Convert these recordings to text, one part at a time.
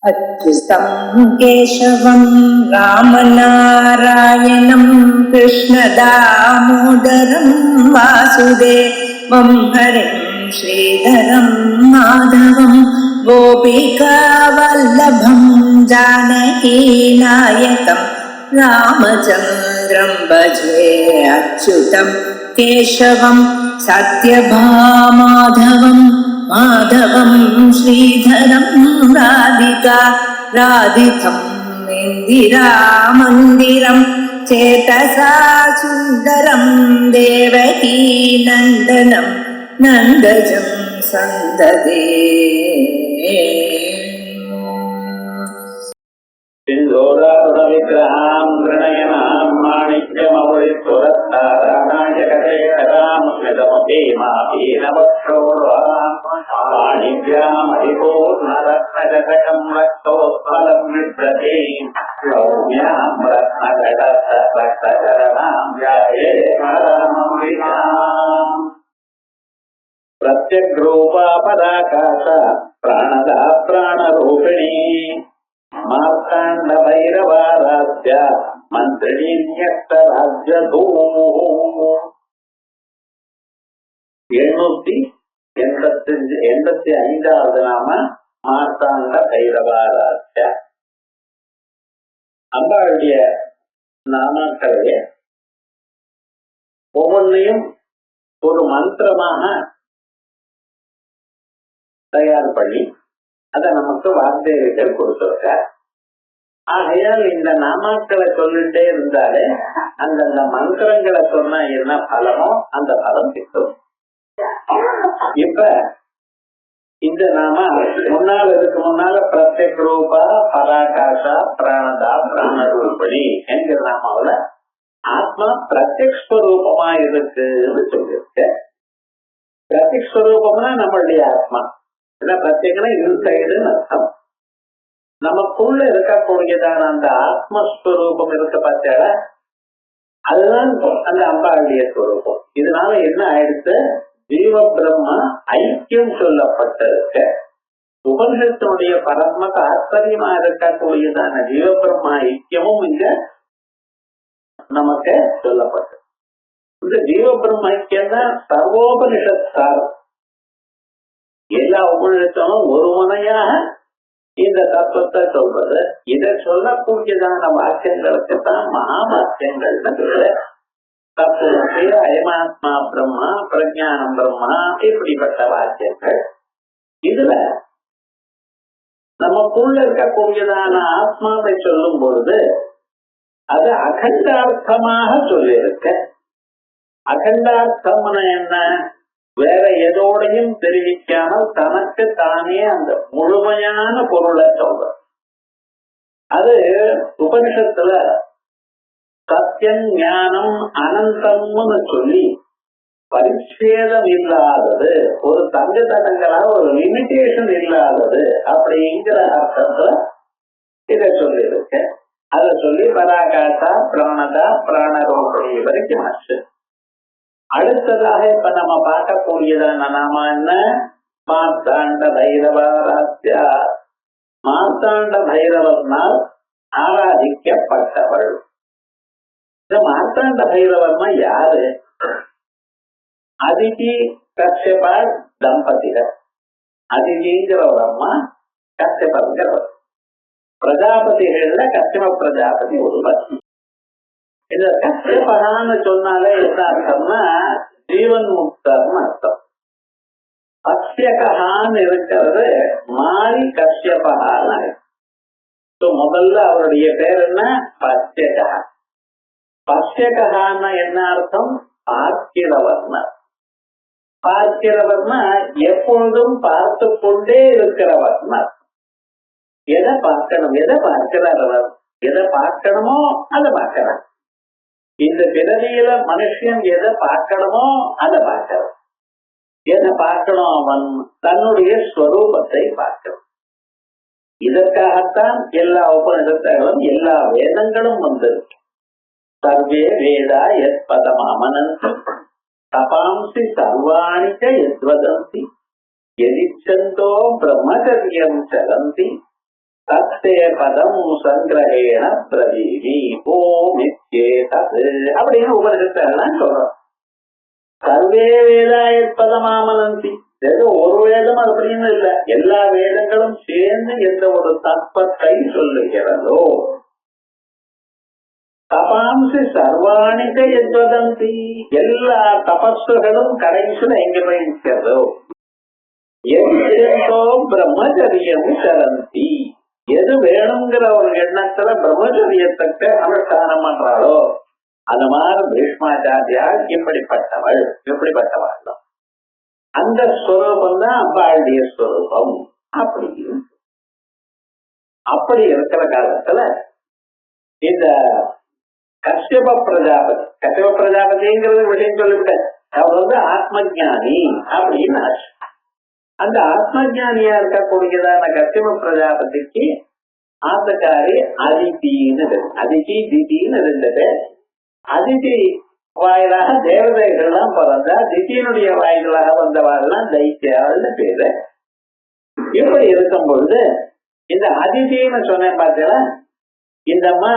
अच्युतं केशवं रामनारायणं कृष्णदामोदरं वासुदेवं हरिं श्रीधरं माधवं गोपिकावल्लभं जानकीनायकं रामचन्द्रं भजे। अच्युतं केशवं सत्यभामाधवं माधवं श्रीधरं राधिका राधितं इन्दिरामन्दिरं चेतसा सुन्दरं देवकी नन्दनं नन्दजं सन्ददे। सिन्दूरारुणविग्रहां गृणयनां माणिक्यमौलिस्फुरत्तारानायकशेखरां स्मितमपीमापीनवक्षोरुहां पाणिभ्यामरिपूर्णरत्नजटकं रक्तोत्पलं बिभ्रतीं सौम्यां रत्नजटरक्तचरणां ध्यायेत्परमम्बिकाम्। प्रत्यग्रूपा पदाकाश प्राणदा प्राणरूपिणी मार्ताण्ड भैरवाराध्य मंत्रिणी न्यक्तराज्यधू 785வது நாம மார்த்தாண்ட பைரவாராத்ய. அம்பாளுடைய நாமாக்களே ஒவ்வொன்றையும் ஒரு மந்திரமாக தயார் பண்ணி அதை நமக்கு வார்த்தைகள் கொடுத்திருக்கார். ஆகையால் இந்த நாமாக்களை சொல்லிட்டே இருந்தாலே அந்தந்த மந்திரங்களை சொன்னா என்ன பலமோ அந்த பலம் கிட்டும். இப்ப இந்த நாம இதுக்கு முன்னால பிரத்யக் ரூபா பராகாசா பிராணதா பிராணரூபணி என்கிற நாமாவில ஆத்மா பிரத்யக் ஸ்வரூபமா இருக்குன்னு சொல்லியிருக்க. பிரத்யக் ஸ்வரூபம்னா நம்மளுடைய ஆத்மா. பிரத்யேகனா இன்சைடுன்னு அர்த்தம். நமக்குள்ள இருக்கக்கூடியதான அந்த ஆத்மஸ்வரூபம் இருக்க பார்த்தால அதுதான் அந்த அம்பாளுடைய ஸ்வரூபம். இதனால என்ன ஆயிடுச்சு, ஜீவ பிரம்மா ஐக்கியம் சொல்லப்பட்டிருக்க. உபனிஷத்தினுடைய பரம ஆச்சரியமா இருக்கக்கூடியதான ஜீவ பிரம்மா ஐக்கியமும் இங்க நமக்கு சொல்லப்பட்டது. இந்த ஜீவ பிரம்ம ஐக்கியம் தான் சர்வோபனிஷத் சாரம். எல்லா உபனிஷத்தும் ஒரு முனையாக இந்த தத்துவத்தை சொல்றது. இதை சொல்லக்கூடியதான வாக்கியங்களுக்கு தான் மகா வாக்கியங்கள்னு சொல்ற. தத்துவத்தை அயமாத்மா பிரம்மா பிரஜானம் பிரம்மா இப்படிப்பட்ட வாக்கியங்கள். இதுல நமக்குள்ள இருக்கக்கூடியதான ஆத்மாவை சொல்லும் பொழுது அது அகண்டார்த்தமாக சொல்லியிருக்க. அகண்டார்த்தம்னா என்ன, வேற எதோடையும் தெரிவிக்காமல் தனக்கு தானே அந்த முழுமையான பொருளை சொல்ற. அது உபனிஷத்துல சத்தியம் ஞானம் அனந்தம்னு சொல்லி பரிச்சேதம் இல்லாதது, ஒரு தங்கு தடங்களா ஒரு லிமிடேஷன் இல்லாதது அப்படிங்கிற அர்த்தத்துல இதை சொல்லி இருக்க. அதை சொல்லி பராகாசா பிராணதா பிராணரோபணி வரைக்கும் ஆச்சு. அடுத்ததாக இப்ப நம்ம பார்க்கக்கூடியதான நாம என்ன, மார்த்தாண்ட பைரவாராத்யா. மார்த்தாண்ட பைரவர்னால் ஆராதிக்கப்பட்டவள். இந்த மார்த்தாண்ட பைரவர்னா யாரு? அதிதி கஷ்யபா தம்பதிகள். அதிதிங்கிறவர் அம்மா, கஷ்யபங்கிறவர். பிரஜாபதிகள்ல கஷ்யப பிரஜாபதி ஒருவர். இந்த கஷ்யபகான்னு சொன்னாலே என்ன அர்த்தம்னா ஜீவன் முக்தர்னு அர்த்தம். கஷ்யகான்னு இருக்கிறது மாறி கஷ்யபகான்னு. முதல்ல அவருடைய பேர் என்ன, பஷ்யகா. பஷ்யகான்னா என்ன அர்த்தம், பார்க்கிறவர்னா. பார்க்கிறவர்னா எப்பொழுதும் பார்த்து கொண்டே இருக்கிறவர்னா. எதை பார்க்கணும், எதை பார்க்கிறார் அவர், எதை பார்க்கணுமோ அதை பார்க்கிறார். இந்த பிறவியில மனுஷன் எதை பார்க்கணுமோ அதை பார்க்கணும். எதை பார்க்கணும், அவன் தன்னுடைய ஸ்வரூபத்தை பார்க்கணும். இதற்காகத்தான் எல்லா உபநிஷங்களும் எல்லா வேதங்களும் வந்திருக்கு. சர்வே வேதா எத் பதமாமனந்தி தபாம்சி சர்வாணிச்ச யத்வதந்தி யதிச்சந்தோ பிரம்மச்சரியம் சரந்தி தத்தே பதம் சங்கிரகேண பிரதீதி ஓமித்யேதத் அப்படின்னு உபனிஷத்தெல்லாம் சொல்றோம். சர்வே வேதாயற்பதமாமனந்தி, ஏதோ ஒரு வேதம் அப்படின்னு இல்ல, எல்லா வேதங்களும் சேர்ந்து எந்த ஒரு தத்துவத்தை சொல்லுகிறதோ. தபாம்சி சர்வாணிக எத்வதந்தி, எல்லா தபஸ்களும் கடைசியில் எங்க போய் நிற்கிறதோ. எதோ பிரம்மச்சரியம் சரந்தி, எது வேணுங்கிற ஒரு எண்ணத்துல பிரம்மச்சரியத்துக்கு அனுஷ்டானம் பண்றாளோ அது மாதிரி பீஷ்மாச்சாரியால் இப்படிப்பட்டவள். எப்படிப்பட்டவள் அந்த ஸ்வரூபம் தான் அம்பாளுடைய ஸ்வரூபம். அப்படி இருக்கிற காலத்துல இந்த கஷ்யப பிரஜாபதிங்கிறது விஷயம் சொல்லிவிட்டேன். அவர் ஆத்ம ஜானி அப்படின்னு ஆச்சு. அந்த ஆத்ம ஜானியா இருக்கக்கூடியதான கஷ்யப பிரஜாபதிக்கு ஆத்தக்காரி அதித்தின்னு, அதித்தி தித்தின்னு இருந்தது. அதித்தி வாயிலாக தேவதைகள்லாம் பிறந்தா, தித்தியினுடைய வாயிலாக வந்தவாள்லாம் தைத்தியாள்னு பேரு. இப்படி இருக்கும் பொழுது இந்த அதித்தின்னு சொன்னேன் பார்த்தீங்களா, இந்த அம்மா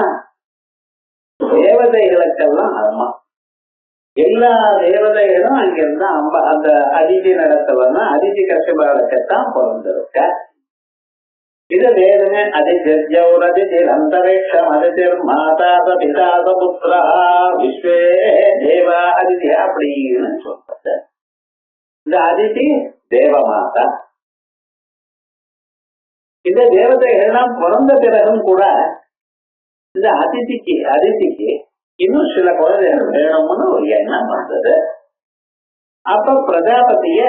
தேவதைகளுக்கெல்லாம் அம்மா. எல்லா தேவதைகளும் அங்கிருந்து அந்த அதித்தி நடத்தவன்னா அதித்தி கஷ்யபாலத்தான் பிறந்திருக்க. இது வேதமே அதிதிர் அந்தரிக்ஷம் அதிதிர் மாதாச பிதாச புத்திரா விஸ்வே தேவா அதிதி அப்படின்னு சொல்றது. இந்த அதிதி தேவமாதா. இந்த தேவதைகள்லாம் பிறந்த பிறகும் கூட இந்த அதிதிக்கு இன்னும் சில குழந்தைகள் வேணும்னு ஒரு எண்ணம் வந்தது. அப்ப பிரஜாபதிய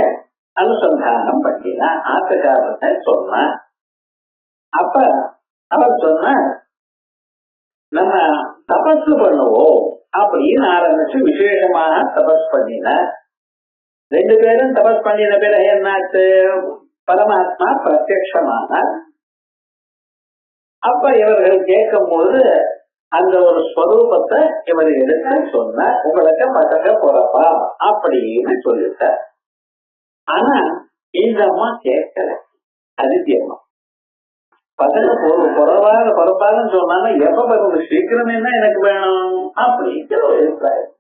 அனுசந்தானம் பண்ணினா, ஆத்துக்காரத்தை சொன்ன. அப்ப அவர் சொன்ன, நம்ம தபஸ் பண்ணுவோம் அப்படின்னு ஆரம்பிச்சு விசேஷமாக தபஸ் பண்ணின. ரெண்டு பேரும் தபஸ் பண்ணின பிறகு என்னாச்சு, பரமாத்மா பிரத்யட்சமான. அப்ப இவர்கள் கேட்கும் போது அந்த ஒரு ஸ்வரூபத்தை இவர் எடுத்து சொன்ன, உங்களுக்கு பசங்க போறப்பா அப்படின்னு சொல்லிட்டார். ஆனா இந்த அம்மா கேட்கல. அதித்தி அம்மா பசங்க பொறப்பாருன்னு சொன்னாலும் எப்ப பசங்க சீக்கிரமே தான் எனக்கு வேணும் அப்படிங்கிற ஒரு அபிப்பிராயம்.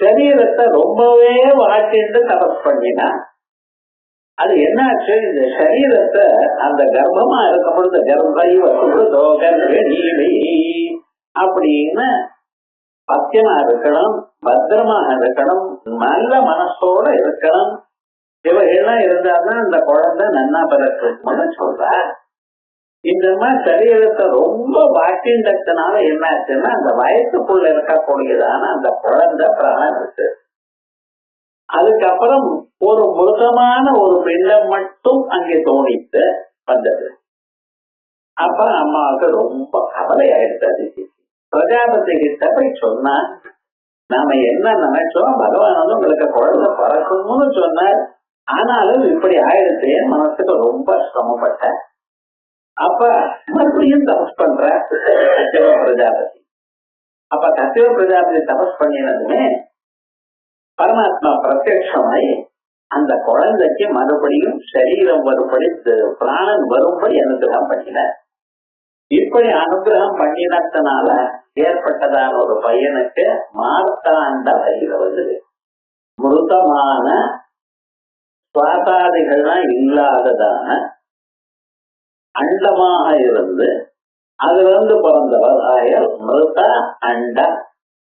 சரீரத்தை ரொம்பவே வாட்டிட்டு தபஸ் பண்ணினா அது என்னாச்சு, இந்த சரீரத்தை அந்த கர்ப்பமா இருக்கும் பொழுது அப்படின்னு பத்தியமா இருக்கணும், பத்திரமாக இருக்கணும், நல்ல மனசோட இருக்கணும். இவைகள்லாம் இருந்தாதான் அந்த குழந்தை நன்னா பிறக்கும்னு சொல்ற. இந்த மாதிரி சரீரத்தை ரொம்ப வாட்டின்றதுனால என்னாச்சுன்னா அந்த வயசுக்குள்ள இருக்கக்கூடியதான அந்த குழந்தை பிராணம் இருக்கு. அதுக்கப்புறம் ஒரு மிருகமான ஒரு பிண்டம் மட்டும் அங்கே தோணித்து வந்தது. அப்ப அம்மாவுக்கு ரொம்ப கவலை ஆயிடுச்சு. பிரஜாபதி கிட்ட போய் சொன்னா, நாம என்ன நினைச்சோம், பகவான் வந்து உங்களுக்கு குழந்தை பறக்கணும்னு சொன்னார், ஆனாலும் இப்படி ஆயிடுச்சு, மனசுக்கு ரொம்ப சிரமப்பட்ட. அப்ப மறுபடியும் தபஸ் பண்ற கஷ்யப பிரஜாபதி. அப்ப கஷ்யப பிரஜாபதி தபஸ் பண்ணினதுமே பரமாத்மா பிரத்யட்சமாய் அந்த குழந்தைக்கு மறுபடியும் சரீரம் வரும்படி, பிராணன் வரும்படி அனுகிரகம் பண்ணினார். இப்படி அனுகிரகம் பண்ணினதுனால ஏற்பட்டதான ஒரு பையனுக்கு மார்த்தாண்ட வயிறு, மிருதமான சுவாசாதிகள்லாம் இல்லாததான அண்டமாக இருந்து அதுல இருந்து பிறந்தவர் ஆயர் மிருத அண்ட.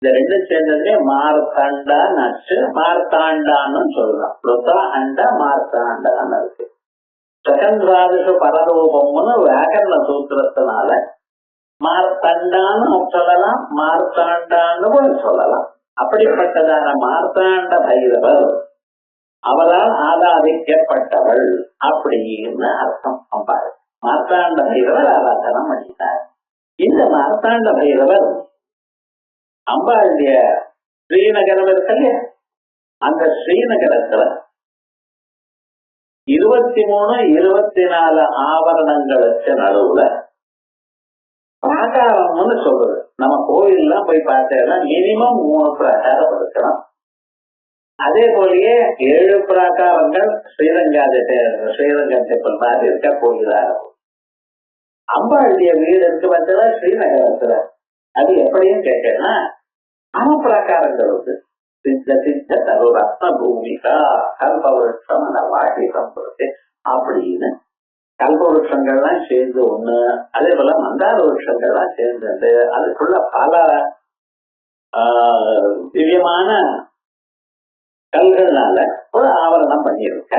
இந்த ரெண்டு சேர்ந்ததுமே மார்த்தாண்டா நச்சு, மார்த்தாண்டான்னு சொல்லலாம். மிருத அண்ட மார்த்தாண்டான்னு இருக்கு. சகந்திராதிஷு பரரூபம்னு வியாக்கரண சூத்திரத்தினால மார்த்தாண்டான்னு சொல்லலாம், மார்த்தாண்டான்னு கூட சொல்லலாம். அப்படிப்பட்டதான மார்த்தாண்ட பைரவர் அவரால் ஆராதிக்கப்பட்டவள் அப்படின்னு அர்த்தம். அம்பாள் மார்த்தாண்ட பைரவர் ஆராதனம் பண்ணினார். இந்த மார்த்தாண்ட பைரவர் அம்பாளுடைய ஸ்ரீநகரம் இருக்கல்ல, அந்த ஸ்ரீநகரத்துல 23, 24 ஆவரணங்களுக்கு நடுவுல பிராகாரம்னு சொல்றது. நம்ம கோயில்லாம் போய் பார்த்தேன்னா மினிமம் 3 பிராகாரம் இருக்கணும். அதே போலயே 7 பிராகாரங்கள் ஸ்ரீரங்க டெம்பிள் மாதிரி இருக்க போகிறார். அம்பாளுடைய வீடு இருக்கு பார்த்தா ஸ்ரீநகரத்துல. அது எப்படின்னு கேட்டேன்னா அனப்பிரகாரங்கள் உண்டு. சித்த சித்த தரு ரத்ன பூமிகா கல்பவருஷம் அந்த வாட்டி சம்பவத்தை அப்படின்னு கல்ப விருஷங்கள்லாம் சேர்ந்து ஒண்ணு, அதே போல மந்தார விருஷங்கள்லாம் சேர்ந்து அதுக்குள்ள பல திவ்யமான கல்கள்னால ஒரு ஆவரணம் பண்ணியிருக்க.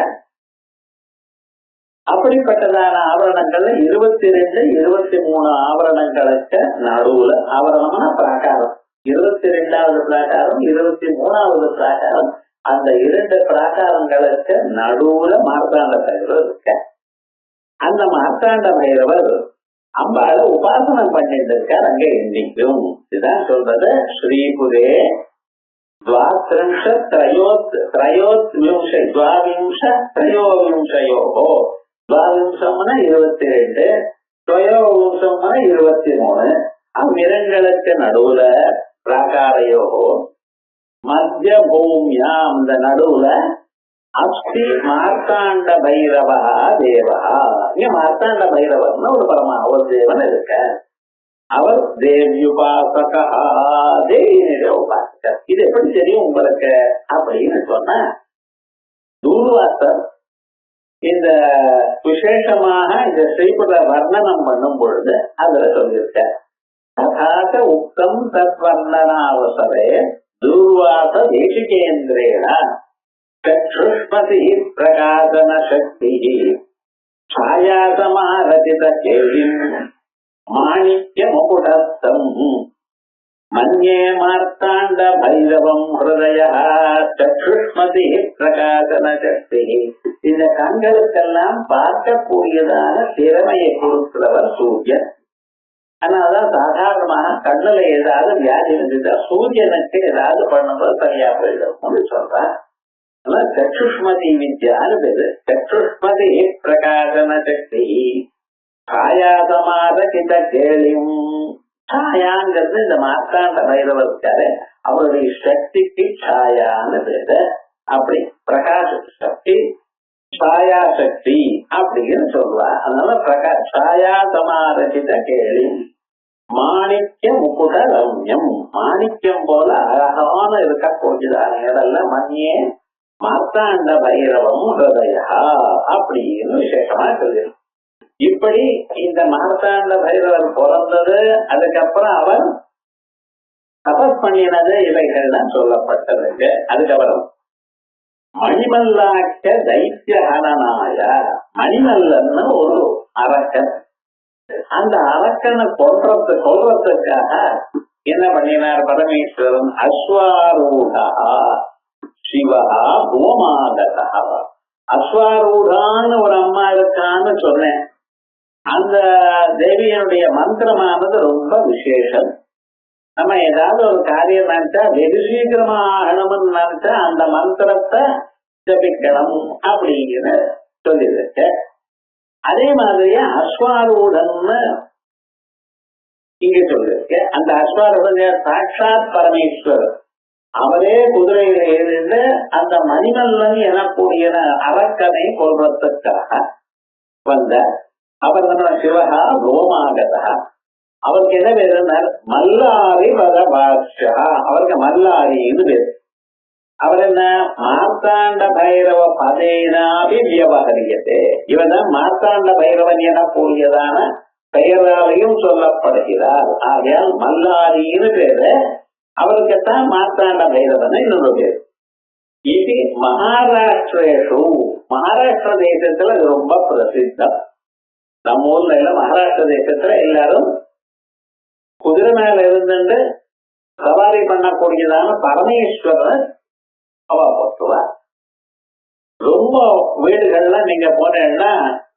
அப்படிப்பட்டதான ஆவரணங்கள்ல 22 23 ஆவரணங்களுக்கு நடுவுல ஆவரணம்னா பிராகாரம் 22வது பிராகாரம் 23வது பிராகாரம், அந்த 2 பிராகாரங்களுக்கு நடுவுல மார்த்தாண்ட பைரவர் இருக்க. அந்த மார்த்தாண்ட பைரவர் அம்பாளை உபாசனம் பண்ணிட்டு இருக்கார் அங்க இன்னைக்கும். இதுதான் சொல்றது ஸ்ரீபுரே துவாவிம்சம்னா 22, துவயோவிம்சம்னா 23. அவ்விரங்களுக்கு நடுவுல பிராகாரயோகோ மத்திய பூமியா அந்த நடுவுல அஸ்தி மார்த்தாண்ட பைரவா தேவா. இங்க மார்த்தாண்ட பைரவர்னு ஒரு ஒரு தேவன் இருக்க. அவர் தேவியுபாசகா, தேவியினுடைய உபாசகர். இது எப்படி தெரியும் உங்களுக்கு அப்படின்னு சொன்னா, தூர்வாசர் இந்த விசேஷமாக இந்த ஸ்ரீபுர வர்ணனம் பண்ணும் பொழுது அதுல சொல்லியிருக்க. ததாச உக்தம் தத் வர்ணனாவசரே தூர்வாச தேசிகேந்திரேன சக்ஷுஷ்மதி பிரகாசன சக்தி ಛಾಯಾಸಮಾರಚಿತ ಕೇಳಿಂ ಮಾಣಿಕ್ಯ ಮುಕುಟಸ್ಥಂ ಮನ್ಯೇ ಮಾರ್ತಾಂಡ ಭೈರವಂ ಹೃದಯ ಚಕ್ಷುಷ್ಮತಿ பிரகாசன சக்தி. இந்த கண்களுக்கெல்லாம் பார்க்கக்கூடியதான திறமையை கொடுக்கிறவர் சூரியன். அதனாலதான் சாதாரணமாக கண்ணுல ஏதாவது வியாதி இருந்துட்டா சூரியனுக்கு ஏதாவது பண்ணும்போது சரியா போயிடும் சொல்றார். சக்ஷுஷ்மதி வித்யான்னு பேரு. சக்ஷுஷ்மதி பிரகாசன சக்தி ಛಾಯಾசமாத கிட்ட கேளியும். ಛಾயாங்கிறது இந்த மார்த்தாண்ட பைரவர் இருக்காரு, அவருடைய சக்திக்கு ಛಾயான்னு பேரு. அப்படி பிரகாச சக்தி ಛಾயா சக்தி அப்படின்னு சொல்லுவா. அதனால ಛಾಯಾசமாரசித கேளி மாணிக்க முக்குட ரம்யம். மாணிக்கம் போல அழகான இருக்கக்கூடியதான இடம்ல மண்ணியே மார்த்தாண்ட பைரவம் ஹிருதயா அப்படின்னு விசேஷமா சொல்லிடும். இப்படி இந்த மார்த்தாண்ட பைரவர் பிறந்தது, அதுக்கப்புறம் அவர் தபஸ் பண்ணினது, இவைகள்லாம் சொல்லப்பட்டதுங்க. அதுக்கப்புறம் மணிமல்லாக்க தைத்தியஹனனாய, மணிமல்லன்னு ஒரு அரக்கன். அந்த அரக்கனை கொல்றதுக்காக என்ன பண்ணினார் பரமேஸ்வரன்? அஸ்வாரூடா சிவா பூமாகதா. அஸ்வாரூடான்னு ஒரு அம்மா இருக்கான்னு சொன்னேன். அந்த தேவியனுடைய மந்திரமானது ரொம்ப விசேஷம். நம்ம ஏதாவது ஒரு காரியம் நினைச்சா வெகு சீக்கிரமா ஆகணும்னு நினைச்சா அந்த மந்திரத்தை ஜபிக்கணும் அப்படின்னு சொல்லியிருக்கு. அதே மாதிரியே அஸ்வாரூடன்னு இங்க சொல்லிருக்கு. அந்த அஸ்வாரூடன் சாட்சாத் பரமேஸ்வரர். அவரே குதிரையில எழுந்து அந்த மணிமல்லன் எனக்கூடிய அரக்கனை கொள்வதற்காக வந்த அவர் நம்ம சிவகா ரோமாகதா. அவருக்கு என்ன பேரு? மல்லாரி பதபாஷா. அவருக்கு மல்லாரின்னு பேரு. அவர் என்ன? மார்த்தாண்ட பைரவ பதேனாபி வியவகரியதே. இவன் தான் மார்த்தாண்ட பைரவன் எனக்கூடியதான பெயராலையும் சொல்லப்படுகிறார். ஆகையால் மல்லாரின்னு பேரு. அவருக்குத்தான் மார்த்தாண்ட பைரவன் இன்னொரு பேரு. இது மகாராஷ்டிரேஷு, மகாராஷ்டிர தேசத்துல இது ரொம்ப பிரசித்தம். நம்ம ஊர்ல எல்லாம் மகாராஷ்டிர தேசத்துல எல்லாரும் குதிரை மேல இருந்துட்டு சவாரி பண்ணக்கூடியதான பரமேஸ்வரர் அவ போட்டுவா. ரொம்ப வீடுகள்ல நீங்க போனீங்கன்னா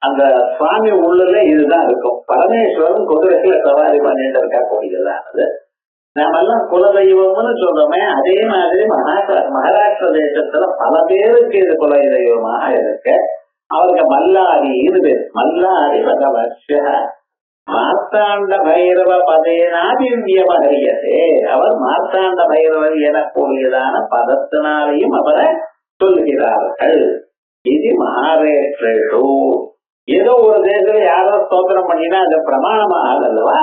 அந்த சுவாமி உள்ளுல இதுதான் இருக்கும். பரமேஸ்வரன் குதிரைகளை சவாரி பண்ணிட்டு இருக்கக்கூடியதானது. நாம எல்லாம் குலதெய்வம்னு சொல்றோமே, அதே மாதிரி மகாராஷ்டிர தேசத்துல பல பேருக்கு இது குலதெய்வமாக இருக்கு. அவருக்கு மல்லாரின்னு பேரு. மல்லாரி பகவர்ஷ மார்த்தாண்ட பைரவ பதேனாபிவியமறியதே. அவர் மார்த்தாண்ட பைரவர் எனக்கூடியதான பதத்தினாலையும் அவரை சொல்கிறார்கள். இது மகாராஷ்டிரேஷு ஏதோ ஒரு தேசத்துல யாரோ ஸ்தோத்திரம் பண்ணினா அது பிரமாணமா அல்லவா?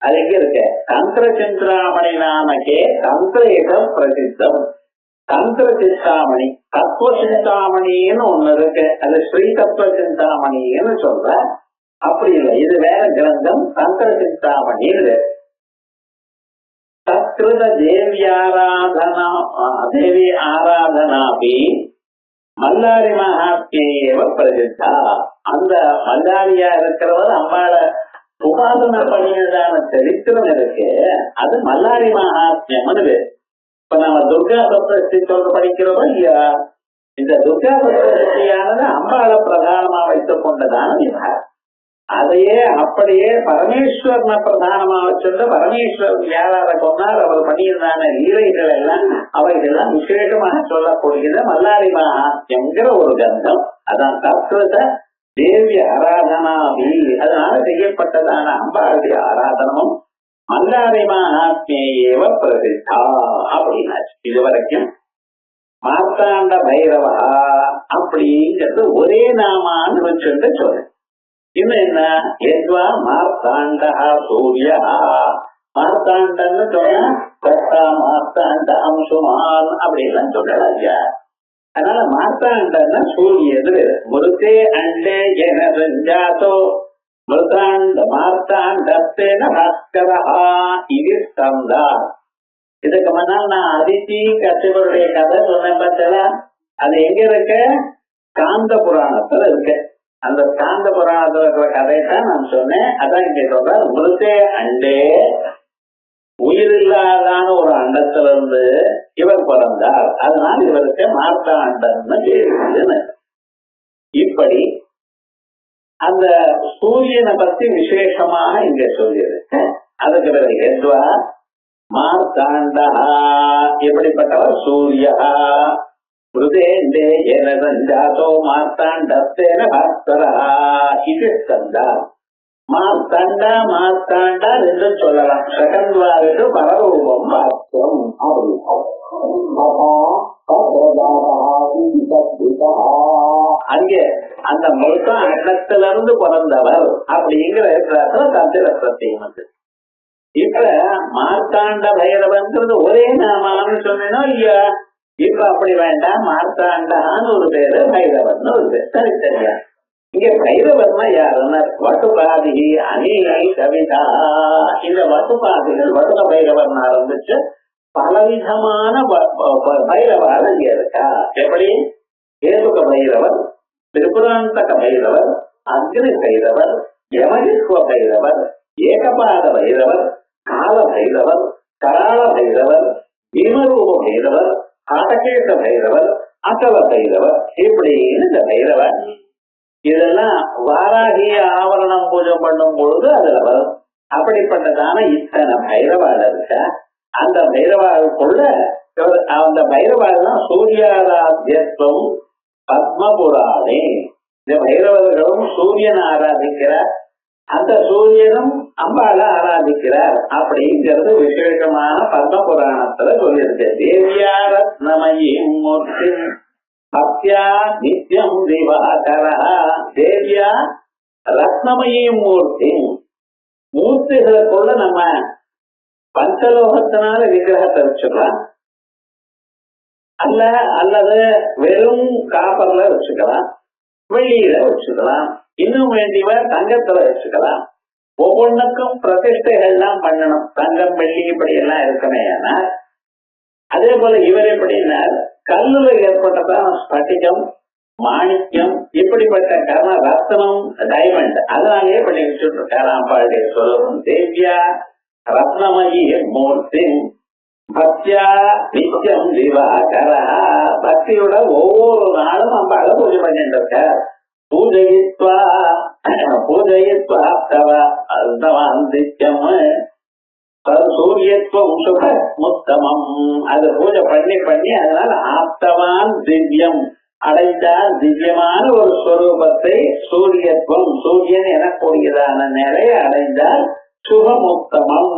அது எங்க இருக்கு? தந்திர சிந்தாமணி நாமக்கே தந்திரேகம் பிரசித்தம். தந்திர சிந்தாமணி, தத்துவ சிந்தாமணின்னு ஒண்ணு இருக்கு, அது ஸ்ரீ தத்துவ சிந்தாமணின்னு சொல்ற. அப்படி இல்லை, இது வேற கிரந்தம். தந்திர சிந்தாமணின்னு தத்கிருத தேவியாராதனா, தேவி ஆராதனாபி மல்லாரி மகாத்மியேவ பிரசித்தா. அந்த மல்லாரியா இருக்கிறவர் அம்பாள உபாசனை பண்ணினதான சரித்திரம் இருக்கு, அது மல்லாரி மகாத்மியம்னு பேரு. இப்ப நம்ம துர்கா சப்தஸ்தி சொல்ற படிக்கிறோம் இல்லையா, இந்த துர்கா சப்தஸ்தியானது அம்பாளை பிரதானமா வைத்துக் கொண்டதான விவகாரம். அதையே அப்படியே பரமேஸ்வரனை பிரதானமா வச்சுட்டு பரமேஸ்வரன் யாரார கொண்டார், அவர் பண்ணியிருந்தான லீலைகள் எல்லாம் அவைகள்லாம் விசேஷமாக சொல்லக்கூடியது மல்லாரி மகாத்மியங்கிற ஒரு கந்தம். அதான் தத்கிருத தேவி ஆராதனாவி, அதனால செய்யப்பட்டதான அம்பாளுடைய ஆராதனமும் மல்லாரி மகாத்மியேவ பிரசித்தா அப்படின்னாச்சு. இதுவரைக்கும் மார்த்தாண்ட பைரவா அப்படிங்கிறது ஒரே நாமான்னு வச்சுட்டு சொல்றேன். இன்னும் என்ன, எத்வா மார்த்தாண்டா சூரியா. மார்த்தாண்டன்னு சொன்னா கட்டா மார்த்தாண்ட அம்சுமான் அப்படின்லாம் சொல்லலாம் இல்லையா? அதனால மார்த்தாண்டன்னா சூரியன். மிருத்தே அண்டே என சஞ்சாத்தோ மிருதாண்ட மார்த்தாண்டத்தேன பாஸ்கரா இது ஸ்கந்தா. இதுக்கு முன்னால் நான் அதித்தி கசிவருடைய கதை சொன்னேன் பார்த்தா, அது எங்க இருக்க? காந்த புராணத்துல இருக்கு. அந்த காந்த புராணத்துல இருக்கிற கதையத்தான் நான் சொன்னேன். அதான் இங்க சொல்ற, மிருத்தே அண்டே உயிரில்லாதான ஒரு அண்டத்துல இருந்து இவர் பிறந்தார், அதனால இவருக்கு மார்த்தாண்டன்னு பேருன்னு. இப்படி அந்த சூரியனை பத்தி விசேஷமாக இங்க சொல்லியிருக்கு. அதுக்கு பிறகு எத்வா மார்த்தாண்டா எப்படிப்பட்டவர்? சூரியா மிருதேண்டே என சஞ்சாதோ மார்த்தாண்டத்தேன பாஸ்கரா இது ஸ்கந்தா. மார்த்தாண்டா மார்த்தாண்டா ரெண்டும் சொல்லலாம். சகன்வாருக்கு பரரூபம் வாக்கியம். அங்கே அந்த முழுக்க அண்டத்துல இருந்து பிறந்தவர் அப்படிங்கிற தந்திர பிரத்தியம் வந்து. இப்ப மார்த்தாண்ட பைரவன்றது ஒரே நாமான்னு சொன்னேனோ இல்லையா? இப்ப அப்படி வேண்டாம், மார்த்தாண்டான்னு ஒரு பேரு, பைரவன் ஒரு பேர், தனித்தனியா. இங்க பைரவர்னா யாருன்னா வட்டுபாதி அணி கவிதா. இந்த வட்டுபாதிகள் வட்டுக பைரவன் ஆரம்பிச்சு பலவிதமான பைரவால் இங்க இருக்கா. எப்படி? ஏதுக பைரவர், திரிபுராந்தக பைரவர், அக்னி பைரவர், யமகிஸ்வ பைரவர், ஏகபாத பைரவர், கால பைரவர், கராள பைரவர், பீமரூப பைரவர், காட்டகேச பைரவர், அசவ பைரவர், இப்படின்னு இந்த பைரவர். இதெல்லாம் வாராகி ஆவரணம் பூஜை பண்ணும் பொழுது அதுல வரும். அப்படிப்பட்டதான இத்தனை பைரவாள் இருக்க. அந்த பைரவாளுக்குள்ள அந்த பைரவாள் தான் சூரியாராத்தியத்துவம் பத்மபுராணே. இந்த பைரவர்களும் சூரியனை ஆராதிக்கிறார், அந்த சூரியனும் அம்பாள ஆராதிக்கிறார் அப்படிங்கிறது விசேஷமான பத்ம புராணத்துல சொல்லியிருக்கு. தேவியா ரத்னமயி மூர்த்தி பக்தியா நித்யம் திவாகரா. தேவியா ரத்னமயி மூர்த்தி, மூர்த்திகளுக்குள்ள நம்ம பஞ்சலோகத்தினால விக்கிரகத்தை வச்சுக்கலாம், அல்லது வெறும் காப்பர்ல வச்சுக்கலாம், வெள்ளியில வச்சுக்கலாம், இன்னும் வேண்டியவர் தங்கத்துல வச்சுக்கலாம். ஒவ்வொன்றுக்கும் பிரதிஷ்டைகள்லாம் பண்ணணும். தங்கம் வெள்ளி இப்படி எல்லாம் இருக்குமே. ஆனால் அதே போல இவர் எப்படின்னா கல்லுல ஏற்பட்டதான் ஸ்பட்டிகம், மாணிக்கம், இப்படிப்பட்ட கர்ண ரத்னம், டைமண்ட், அதனாலேயே பண்ணி வச்சுட்டு இருக்காரு. அம்பாளுடைய சொல்லும் தேவியா ரத்னமயி மூர்த்தி பக்தியா நித்தியம் திவாகரா. பக்தியோட ஒவ்வொரு நாளும் அம்பாளை பூஜை பண்ணிட்டு இருக்கார். பூஜயித்வா சூரியத்துவம் சுக முத்தமம். அது பூஜை பண்ணி பண்ணி அதனால ஆப்தவான் திவ்யம் அடைந்தார். திவ்யமான ஒரு ஸ்வரூபத்தை சூரியத்துவம், சூரியன் எனக்கூடியதான நிலைய அடைந்தார். சுகமுத்தமம்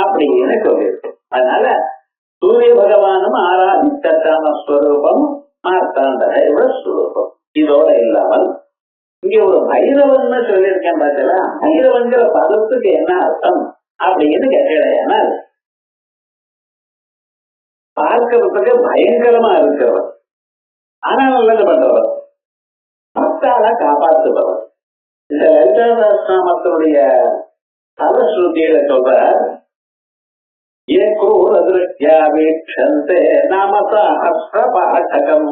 அப்படின்னு சொல்லியிருக்கு. அதனால சூரிய பகவானும் ஆராதித்ததான ஸ்வரூபம் மார்த்தாண்டக ஸ்வரூபம். இதோட இல்லாமல் இங்க ஒரு பைரவன் சொல்லியிருக்கேன் பார்த்தீங்களா, பைரவன்கிற பதத்துக்கு என்ன அர்த்தம் அப்படின்னு கேட்கலையானா, பார்க்கிறதுக்கு பயங்கரமா இருக்கிறவர், ஆனா நல்லது பண்றவர், பக்தால காப்பாற்றுபவர். இந்த லலிதாசாஸ்திரமுடைய பலஸ்ருதியில சொல்ற ஏ க்ரூரத்யா வீக்ஷந்தே நாம சஹஸ்ரபாடகம்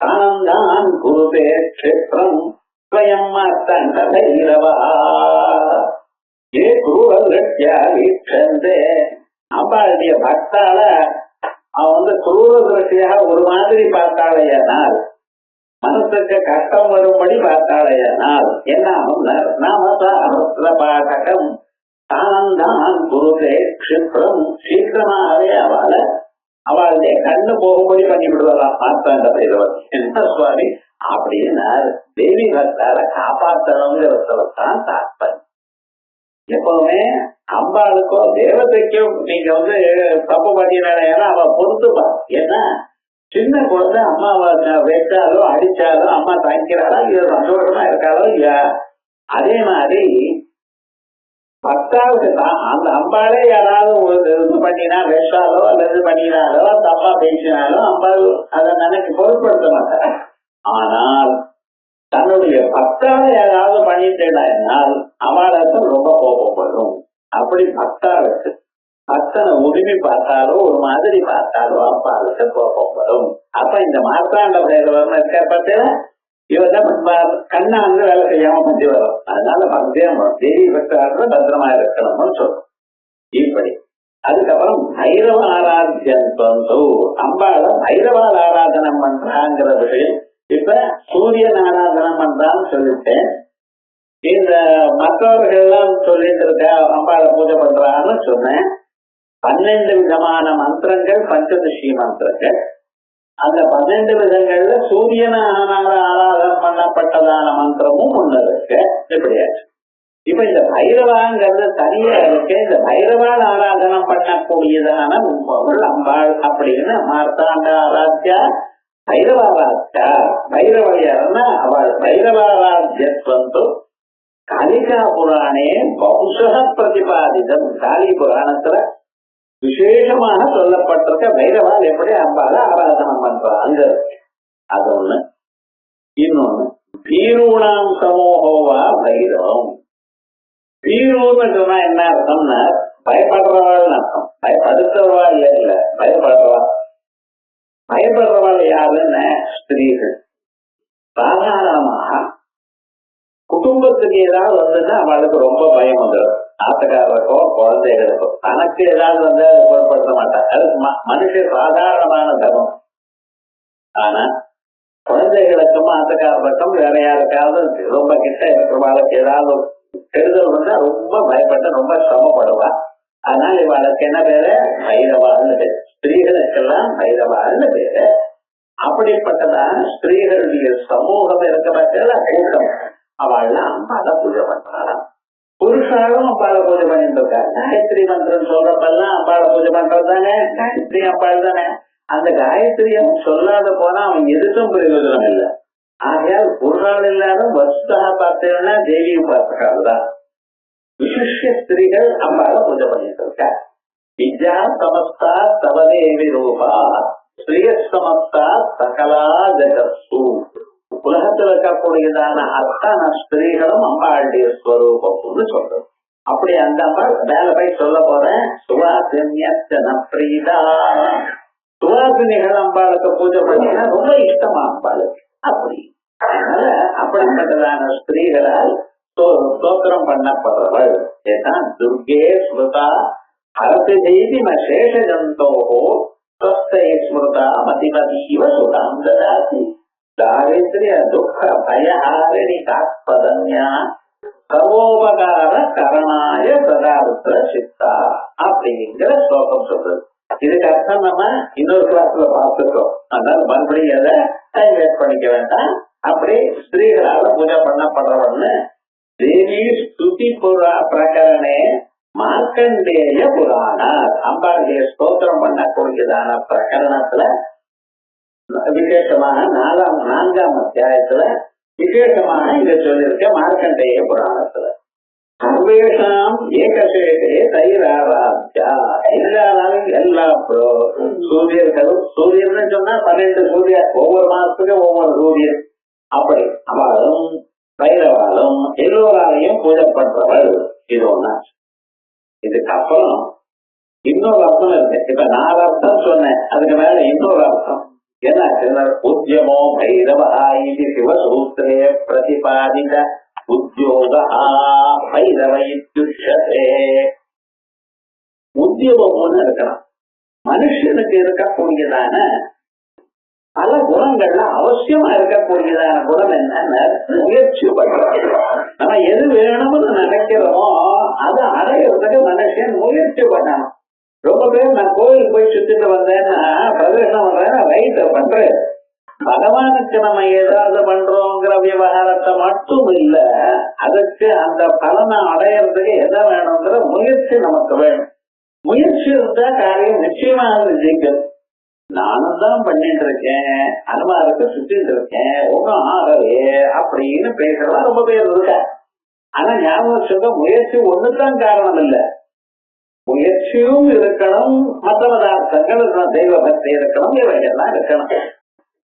ஆனந்தான் குருதே க்ஷேத்ரம் ஸ்வயம் மார்த்தாண்ட பைரவா. ஏ க்ரூரத்யா வீக்ஷந்தே, அம்பாளுடைய பக்தால அவன் குரூர திருஷ்டியாக ஒரு மாதிரி பார்த்தாளையானால், மனசுக்கு கஷ்டம் வரும்படி பார்த்தாளையானால் என்ன ஆகும்? நாம சஹஸ்ரபாடகம் ஆனந்தான் குருதே க்ஷிப்ரம், சீக்கிரமாகவே அவளுடைய கண்ணு போகும்படி பண்ணி விடுவாராம் மார்த்தாண்ட பைரவர். என்ன சுவாமி அப்படின்னா, தேவி பக்தால காப்பாற்றணுங்கிறதுலதான் தாற்பயம். எப்பவுமே அம்பாளுக்கோ தேவதைக்கோ நீங்க தப்பு பண்ணினா அவ பொறுத்துப்பா. ஏன்னா சின்ன குழந்தை அம்மாவை வெட்டாலோ அடிச்சாலோ அம்மா தாங்கிறாளா, இது சந்தோஷமா இருக்காளோ இல்லையா? அதே மாதிரி பக்தாவுக்கு தான் அந்த அம்பாளே யாராவது ஒரு இது பண்ணினா, வெட்டாலோ அல்லது பண்ணினாலோ தப்பா பேசினாலோ அம்பாள் அதை நினைச்சு பொருட்படுத்த மாட்டார். ஆனால் தன்னுடைய பக்தாவை யாராவது பண்ணிட்டேனால் அவளுக்கு ரொம்ப கோபம் வரும். அப்படி பக்தாவுக்கு பக்தனை உரிமை பார்த்தாலோ ஒரு மாதிரி பார்த்தாலோ அப்பாளுக்கு கோபம் வரும். அப்ப இந்த மார்த்தாண்ட பைரவர் இருக்க பார்த்தீங்கன்னா இவர் என்ன பண்ணுவார், கண்ணா வேலை செய்யாம பண்ணி வரும். அதனால பக்தியம் தேவி பக்தாடுற பத்திரமா இருக்கணும்னு சொல்றோம். இப்படி அதுக்கப்புறம் பைரவ ஆராத்தியம் அம்பாள பைரவால் ஆராதனம் பண்றாங்கிற விஷயம். இப்ப சூரியன் ஆராதனம் பண்றான்னு சொல்லிட்டேன். இந்த மற்றவர்கள் எல்லாம் சொல்லிட்டு இருக்க அம்பாளை பூஜை பண்றான்னு சொன்னேன். 12 விதமான மந்திரங்கள், பஞ்சதசி மந்திரங்கள். அந்த 12 விதங்கள்ல சூரியனால ஆராதனம் பண்ணப்பட்டதான மந்திரமும் ஒண்ணு இருக்கு. எப்படியாச்சு இப்ப இந்த பைரவாங்கிறது தனியா இருக்கு. இந்த பைரவால் ஆராதனம் பண்ணக்கூடியதான அம்பாள் அப்படின்னு மார்த்தாண்ட ஆராத்யா பைரவாராத்யா. பைரவழியாருன்னா அவள் பைரவாராத்யத்வந்து காளிகா புராணே பகுஷ பிரதிபாதிதம். காளி புராணத்துல விசேஷமாக சொல்லப்பட்டிருக்க பைரவால் எப்படி அம்பால ஆராதனம் பண்றாங்க அது ஒண்ணு. இன்னொன்னு பீரூணாம் சமூகோவா பைரவம். பீரூன்னு சொன்னா என்ன அர்த்தம்னா பயப்படுறவாள்னு அர்த்தம். பயப்படுத்துறவாள் இல்ல, பயப்படுறவாள். பயப்படுறவாள் யாருன்னு ஸ்திரீகள். சாதாரணமாக குடும்பத்துக்கு ஏதாவது வந்துன்னா அவளுக்கு ரொம்ப பயம் வந்துடும். ஆசகாரருக்கோ குழந்தைகளுக்கோ தனக்கு ஏதாவது வந்து அதை பொருட்படுத்த மாட்டாங்க. அது மனுஷ சாதாரணமான தர்மம். ஆனா குழந்தைகளுக்கும் ஆசகாரருக்கும் வேற யாருக்காவது ரொம்ப கிட்ட இருக்கிறவாளுக்கு ஏதாவது கெடுதல் வந்தா ரொம்ப பயப்பட்டு ரொம்ப சிரமப்படுவா. அதனால இவாளுக்கு என்ன பேரு? பைரவாள்னு பேரு. ஸ்திரீகளுக்கெல்லாம் பைரவாள்னு பேரு. அப்படிப்பட்டதான ஸ்திரீகளுடைய சமூகம் இருக்க பட்சத்துல கூட்டம் அவள்லாம் அம்பால பூஜை பண்றாளாம். புருஷாலும் அம்பால பூஜை பண்ணிட்டு இருக்காரு. காயத்ரி மந்திரம் சொல்றப்பெல்லாம் அம்பால பூஜை பண்றது தானே, காயத்ரி அம்பாள் தானே. அந்த காயத்ரியம் சொல்லாத போனா அவன் எதுக்கும் பிரயோஜனம் இல்லை. ஆகையால் புருஷால் இல்லாத வஸ்தாக பார்த்தீங்கன்னா தேவி உபாசகால் தான். விசிஷ்ய ஸ்திரீகள் அம்பால பூஜை பண்ணிட்டு இருக்கா. வித்யா சமஸ்தா தவதேவி ரூபா ஸ்ரீய சமஸ்தா சகலா ஜகத்சு. உலகத்தில் இருக்கக்கூடியதான அத்தனை ஸ்திரீகளும் அம்பாளுடைய ஸ்வரூபம்னு சொல்றது. அப்படி அந்த அம்பாள் மேல போய் சொல்ல போறேன். சுவாசின்யத்தன பிரீதா. சுவாசினிகள் அம்பாளுக்கு பூஜை பண்ணினா ரொம்ப இஷ்டமா அம்பாளுக்கு. அப்படி அதனால அப்படிப்பட்டதான ஸ்திரீகளால் ஸ்தோத்திரம் பண்ணப்படுறவள். ஏன்னா துர்கே ஸ்மிருதா ஹரதி தெய்வீம சேஷ ஜந்தோஹோ ஸ்வஸ்தை ஸ்மிருதா மதிமதீவ சுதாம் ததாதி. தாரித்ரிய துக்க பயஹாரிணி காத்பதன்யா சர்வோபகார கரணாய சதாருத்ர சித்தா அப்படிங்கிற ஸ்லோகம் சொல்றது. இதுக்கு அர்த்தம் நம்ம இன்னொரு கிளாஸ்ல பார்த்துட்டோம். அதனால மறுபடியும் எதை டைம் வேஸ்ட் பண்ணிக்க வேண்டாம். அப்படி ஸ்திரீகளால பூஜை பண்ணப்படுறவன்னு தேவி ஸ்துதி பிரகரணே மார்க்கண்டேய புராண அம்பாளுடைய ஸ்தோத்திரம் பண்ணக்கூடியதான பிரகரணத்துல விசேஷமான 4ஆம் அத்தியாயத்துல விசேஷமான இதை சொல்லியிருக்க மார்க்கண்டேய புராணத்துல. சர்வேஷாம் ஏகசேகே தைராராத்யா. எல்லாரும் எல்லா சூரியர்களும், சூரியன் சொன்னா 12 சூரியன், ஒவ்வொரு மாசத்துக்கு ஒவ்வொரு சூரியன், அப்படி அவளும் பைரவாலும் எல்லோராலையும் பூஜைப்படுறவள். இது ஒண்ணா. இதுக்கப்புறம் இன்னொரு அர்த்தம் இருக்கு. இப்ப 4 அர்த்தம் சொன்னேன், அதுக்கு மேல இன்னொரு அர்த்தம் என்ன? உத்யமோ பைரவா இது சிவசூத்திரே பிரதிபாதித உத்யோக பைரவ இத்யுஷ்யதே. உத்தியோகம்னு இருக்கணும். மனுஷனுக்கு இருக்கக்கூடியதான பல குணங்கள்ல அவசியமா இருக்கக்கூடியதான குணம் என்னன்னு முயற்சி பண்றோம். நம்ம எது வேணும்னு நினைக்கிறோமோ அதை அடையிறதுக்கு மனுஷன் முயற்சி பண்ணணும். ரொம்ப பேர் நான் கோயில் போய் சுத்திட்டு வந்தேன்னா பிரதர்ஷனம் பண்றேன், ரைட்ட பண்றேன். பகவானுக்கு நம்ம ஏதாவது பண்றோங்கிற விவகாரத்தை மட்டும் இல்ல, அதுக்கு அந்த பலனை அடையிறதுக்கு எதை வேணுங்கிற முயற்சி நமக்கு வேணும். முயற்சி இருந்தா காரியம் நிச்சயமா ஜெயிக்கும். நானும் தான் பண்ணிட்டு இருக்கேன், அனுமாருக்கு சுத்திட்டு இருக்கேன், ஒன்னும் ஆகவே அப்படின்னு பேசுறதா ரொம்ப பேர் இருக்க. ஆனா ஞாபகம் சொல்ல, முயற்சி ஒண்ணுதான் காரணம் இல்ல, முயற்சியும் இருக்கணும், மற்ற பதார்த்தங்கள் இருக்கணும், தெய்வ பக்தி இருக்கணும், இவைகள்லாம் இருக்கணும்.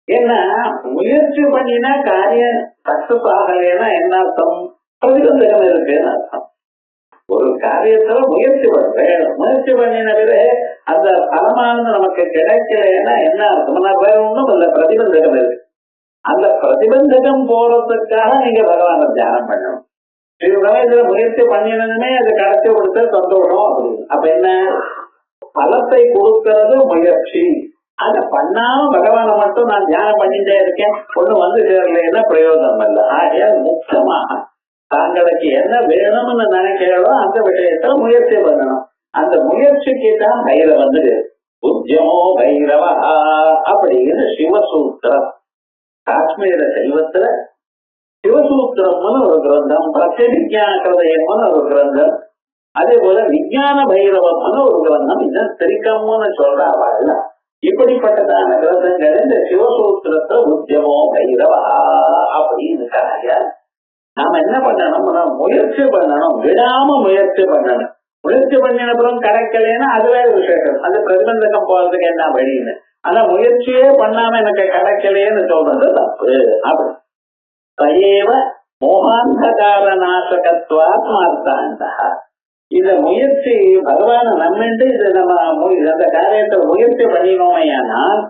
ஏன்னா முயற்சி பண்ணினா காரியம் சக்சஸ் ஆகலைன்னா என்ன அர்த்தம்? பிரதிபந்தகம் இருக்குன்னு அர்த்தம். ஒரு காரியத்துல முயற்சி பண்றேன், முயற்சி பண்ணின பிறகு அந்த பலமானது நமக்கு கிடைக்கலன்னா என்ன அர்த்தம்னா வேற ஒண்ணும் இல்ல, பிரதிபந்தகம் இருக்கு. அந்த பிரதிபந்தகம் போறதுக்காக நீங்க பகவான தியானம் பண்ணணும். இதுல முயற்சி பண்ணினதுமே அது கிடைச்சி கொடுத்த சந்தோஷம் அப்படின்னு. அப்ப என்ன? பலத்தை கொடுக்கறது முயற்சி. அதை பண்ணாம பகவானை மட்டும் நான் தியானம் பண்ணிட்டே இருக்கேன், ஒண்ணு வந்து சேரலைன்னா பிரயோஜனம் இல்லை. ஆகையால் முக்கியமாக தாங்களுக்கு என்ன வேணும்னு நினைக்கிறதோ அந்த விஷயத்துல முயற்சி பண்ணணும். அந்த முயற்சிக்கு தான் பைரவ உத்யமோ பைரவா அப்படின்னு சிவசூத்திரம். காஷ்மீர சைவத்துல சிவசூத்திரம்னு ஒரு கிரந்தம், பிரத்யவிஜான கிருதயம்னு ஒரு கிரந்தம், அதே போல விஞ்ஞான பைரவம்னு ஒரு கிரந்தம், இந்த திரிக்கம்னு சொல்றாள். இப்படிப்பட்டதான கிரந்தங்கள் இந்த சிவசூத்திரத்தை உத்யமோ பைரவா அப்படின்னு. நாம என்ன பண்ணணும்? முயற்சி பண்ணணும், விடாம முயற்சி பண்ணணும். முயற்சி பண்ணினப்புறம் கிடைக்கலன்னா அதுவே விசேஷம், அது பிரதிபந்தகம் போறதுக்கு என்ன வழின்னு. ஆனா முயற்சியே பண்ணாம எனக்கு கிடைக்கலையேன்னு சொல்றது தப்பு. அப்படி தயேவ மோகாந்தகார நாசகத்வாத்மார்த்தாந்தா. இந்த முயற்சி பகவான நம்மண்டு இது நம்ம அந்த காரியத்தை முயற்சி பண்ணினோமையானால்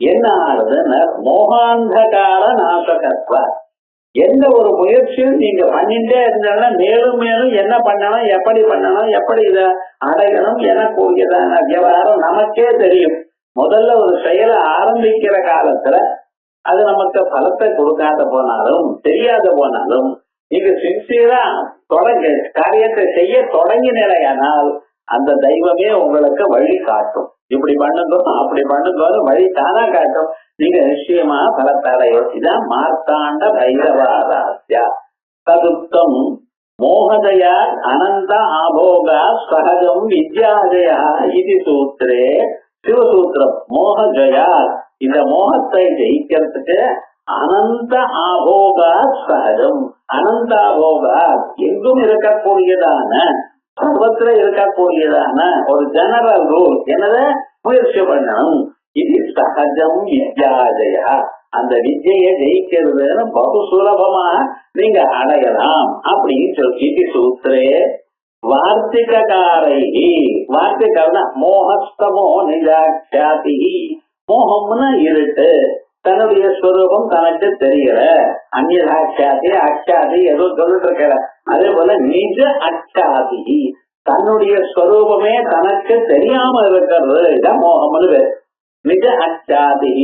என்ன ஆகுதுன்னு மோகாந்தகார நாசகத்வா. எந்த ஒரு முயற்சியும் நீங்க பண்ணிட்டே இருந்தாலும் மேலும் மேலும் என்ன பண்ணணும், எப்படி பண்ணணும், எப்படி இதை அடையணும் எனக்கூடியதான விவகாரம் நமக்கே தெரியும். முதல்ல ஒரு செயலை ஆரம்பிக்கிற காலத்துல அது நமக்கு பலத்தை கொடுக்காத போனாலும் தெரியாத போனாலும் நீங்க சின்சியரா தொடங்க காரியத்தை செய்ய தொடங்கினால் அந்த தெய்வமே உங்களுக்கு வழி காட்டும். இப்படி பண்ணுங்க அப்படி பண்ணுங்க வழி தானா காட்டும். நீங்க நிச்சயமா பலத்தடையும். இதான் மார்த்தாண்ட பைரவாராத்யா. ததுப்தம் மோகதயா அனந்த ஆபோகா சகஜம் வித்யாஜயா இது சூத்திரே. சிவசூத்திரம் மோகஜயா. இந்த மோகத்தை ஜெயிக்கிறதுக்கு அனந்த ஆபோகா சகஜம். அனந்தாபோகா எங்கும் இருக்கக்கூடியதான சர்வத்துல இருக்கக்கூடியதான ஒரு ஜெனரல் ரூல் என்னது? முயற்சி பண்ணணும். இது சகஜம் வித்யாஜயா. அந்த வித்யை ஜெயிக்கிறதுன்னு பகு சுலபமா நீங்க அடையலாம் அப்படின்னு சொல்லி இது சூத்திரே. வார்த்திகாரை வார்த்திகா மோகஸ்தமோ நிஜாட்சாதி. மோகம்னா இருட்டு, தன்னுடைய ஸ்வரூபம் தனக்கு தெரியல. அந்நியாட்சாதி அச்சாதி ஏதோ சொல்லிட்டு இருக்கிற. அதே போல நிஜ அச்சாதி, தன்னுடைய ஸ்வரூபமே தனக்கு தெரியாம இருக்கிறது. இதான் மோகம்னு பேர். நிஜ அச்சாதி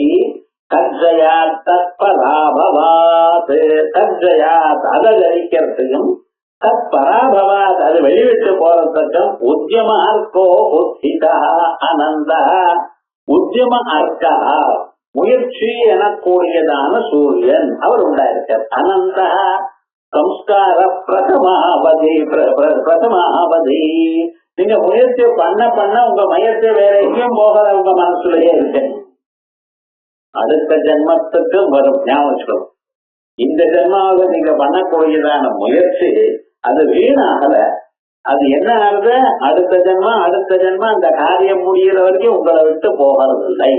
தஜ்ஜயாத் தத்பராபவாத். தஜ்ஜயாத் அதை ஜெயிக்கிறதுக்கும் தத்பராபவாத் அது வெளிவிட்டு போறதுக்கும் உத்யம அர்க்கோ உத்திதா அனந்தா. உத்யம அர்க்கா முயற்சி எனக்கூடியதான சூரியன் அவர் உண்டாயிருக்கார். அனந்த சம்ஸ்கார பிரதமாவதி. பிரதமாவதி நீங்க முயற்சி பண்ண பண்ண உங்க முயற்சி வேற எங்கேயும் போகல, உங்க மனசுலயே இருக்கு. அடுத்த ஜென்மத்துக்கு வரும் ஞாபகம். இந்த ஜென்மாவில் நீங்க பண்ணக்கூடியதான முயற்சி அது வீணாகல. அது என்ன ஆகுது, அடுத்த ஜென்மா அந்த காரியம் முடிகிற வரைக்கும் உங்களை விட்டு போகிறதில்லை.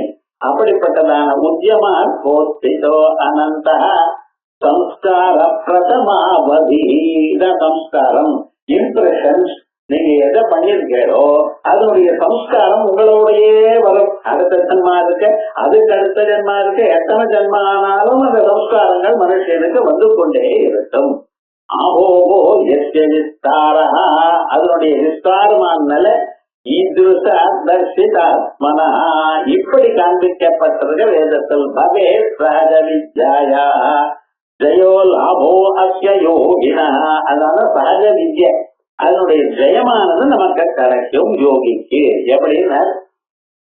அப்படிப்பட்டதான உத்தியமா கோஸ்திதோ அனந்த சம்ஸ்கார பிரதமாவதி. சம்ஸ்காரம், இம்ப்ரெஷன்ஸ், நீங்க எதை பண்ணிருக்கீங்களோ அதனுடைய சம்ஸ்காரம் உங்களோடையே வரும். அடுத்த ஜென்மா இருக்கு, அதுக்கு அடுத்த ஜென்மா இருக்கு, எத்தனை ஜென்மா ஆனாலும் அந்த சம்ஸ்காரங்கள் மனுஷனுக்கு வந்து கொண்டே இருக்கும். ஆஹோஹோ எஸ்ய விஸ்தாரா, அதனுடைய விஸ்தாரமான ஈதுருஷ தர்ஷிதாத்மனா, இப்படி காண்பிக்கப்பட்டிருக்க வேதத்தில். பவே சஹஜ வித்யாயா ஜயோ லாபோ அஸ்ய யோகினா, அதனால சகஜ வித்யை அதனுடைய ஜெயமானது நமக்கு கிடைக்கும் யோகிக்கு. எப்படின்னா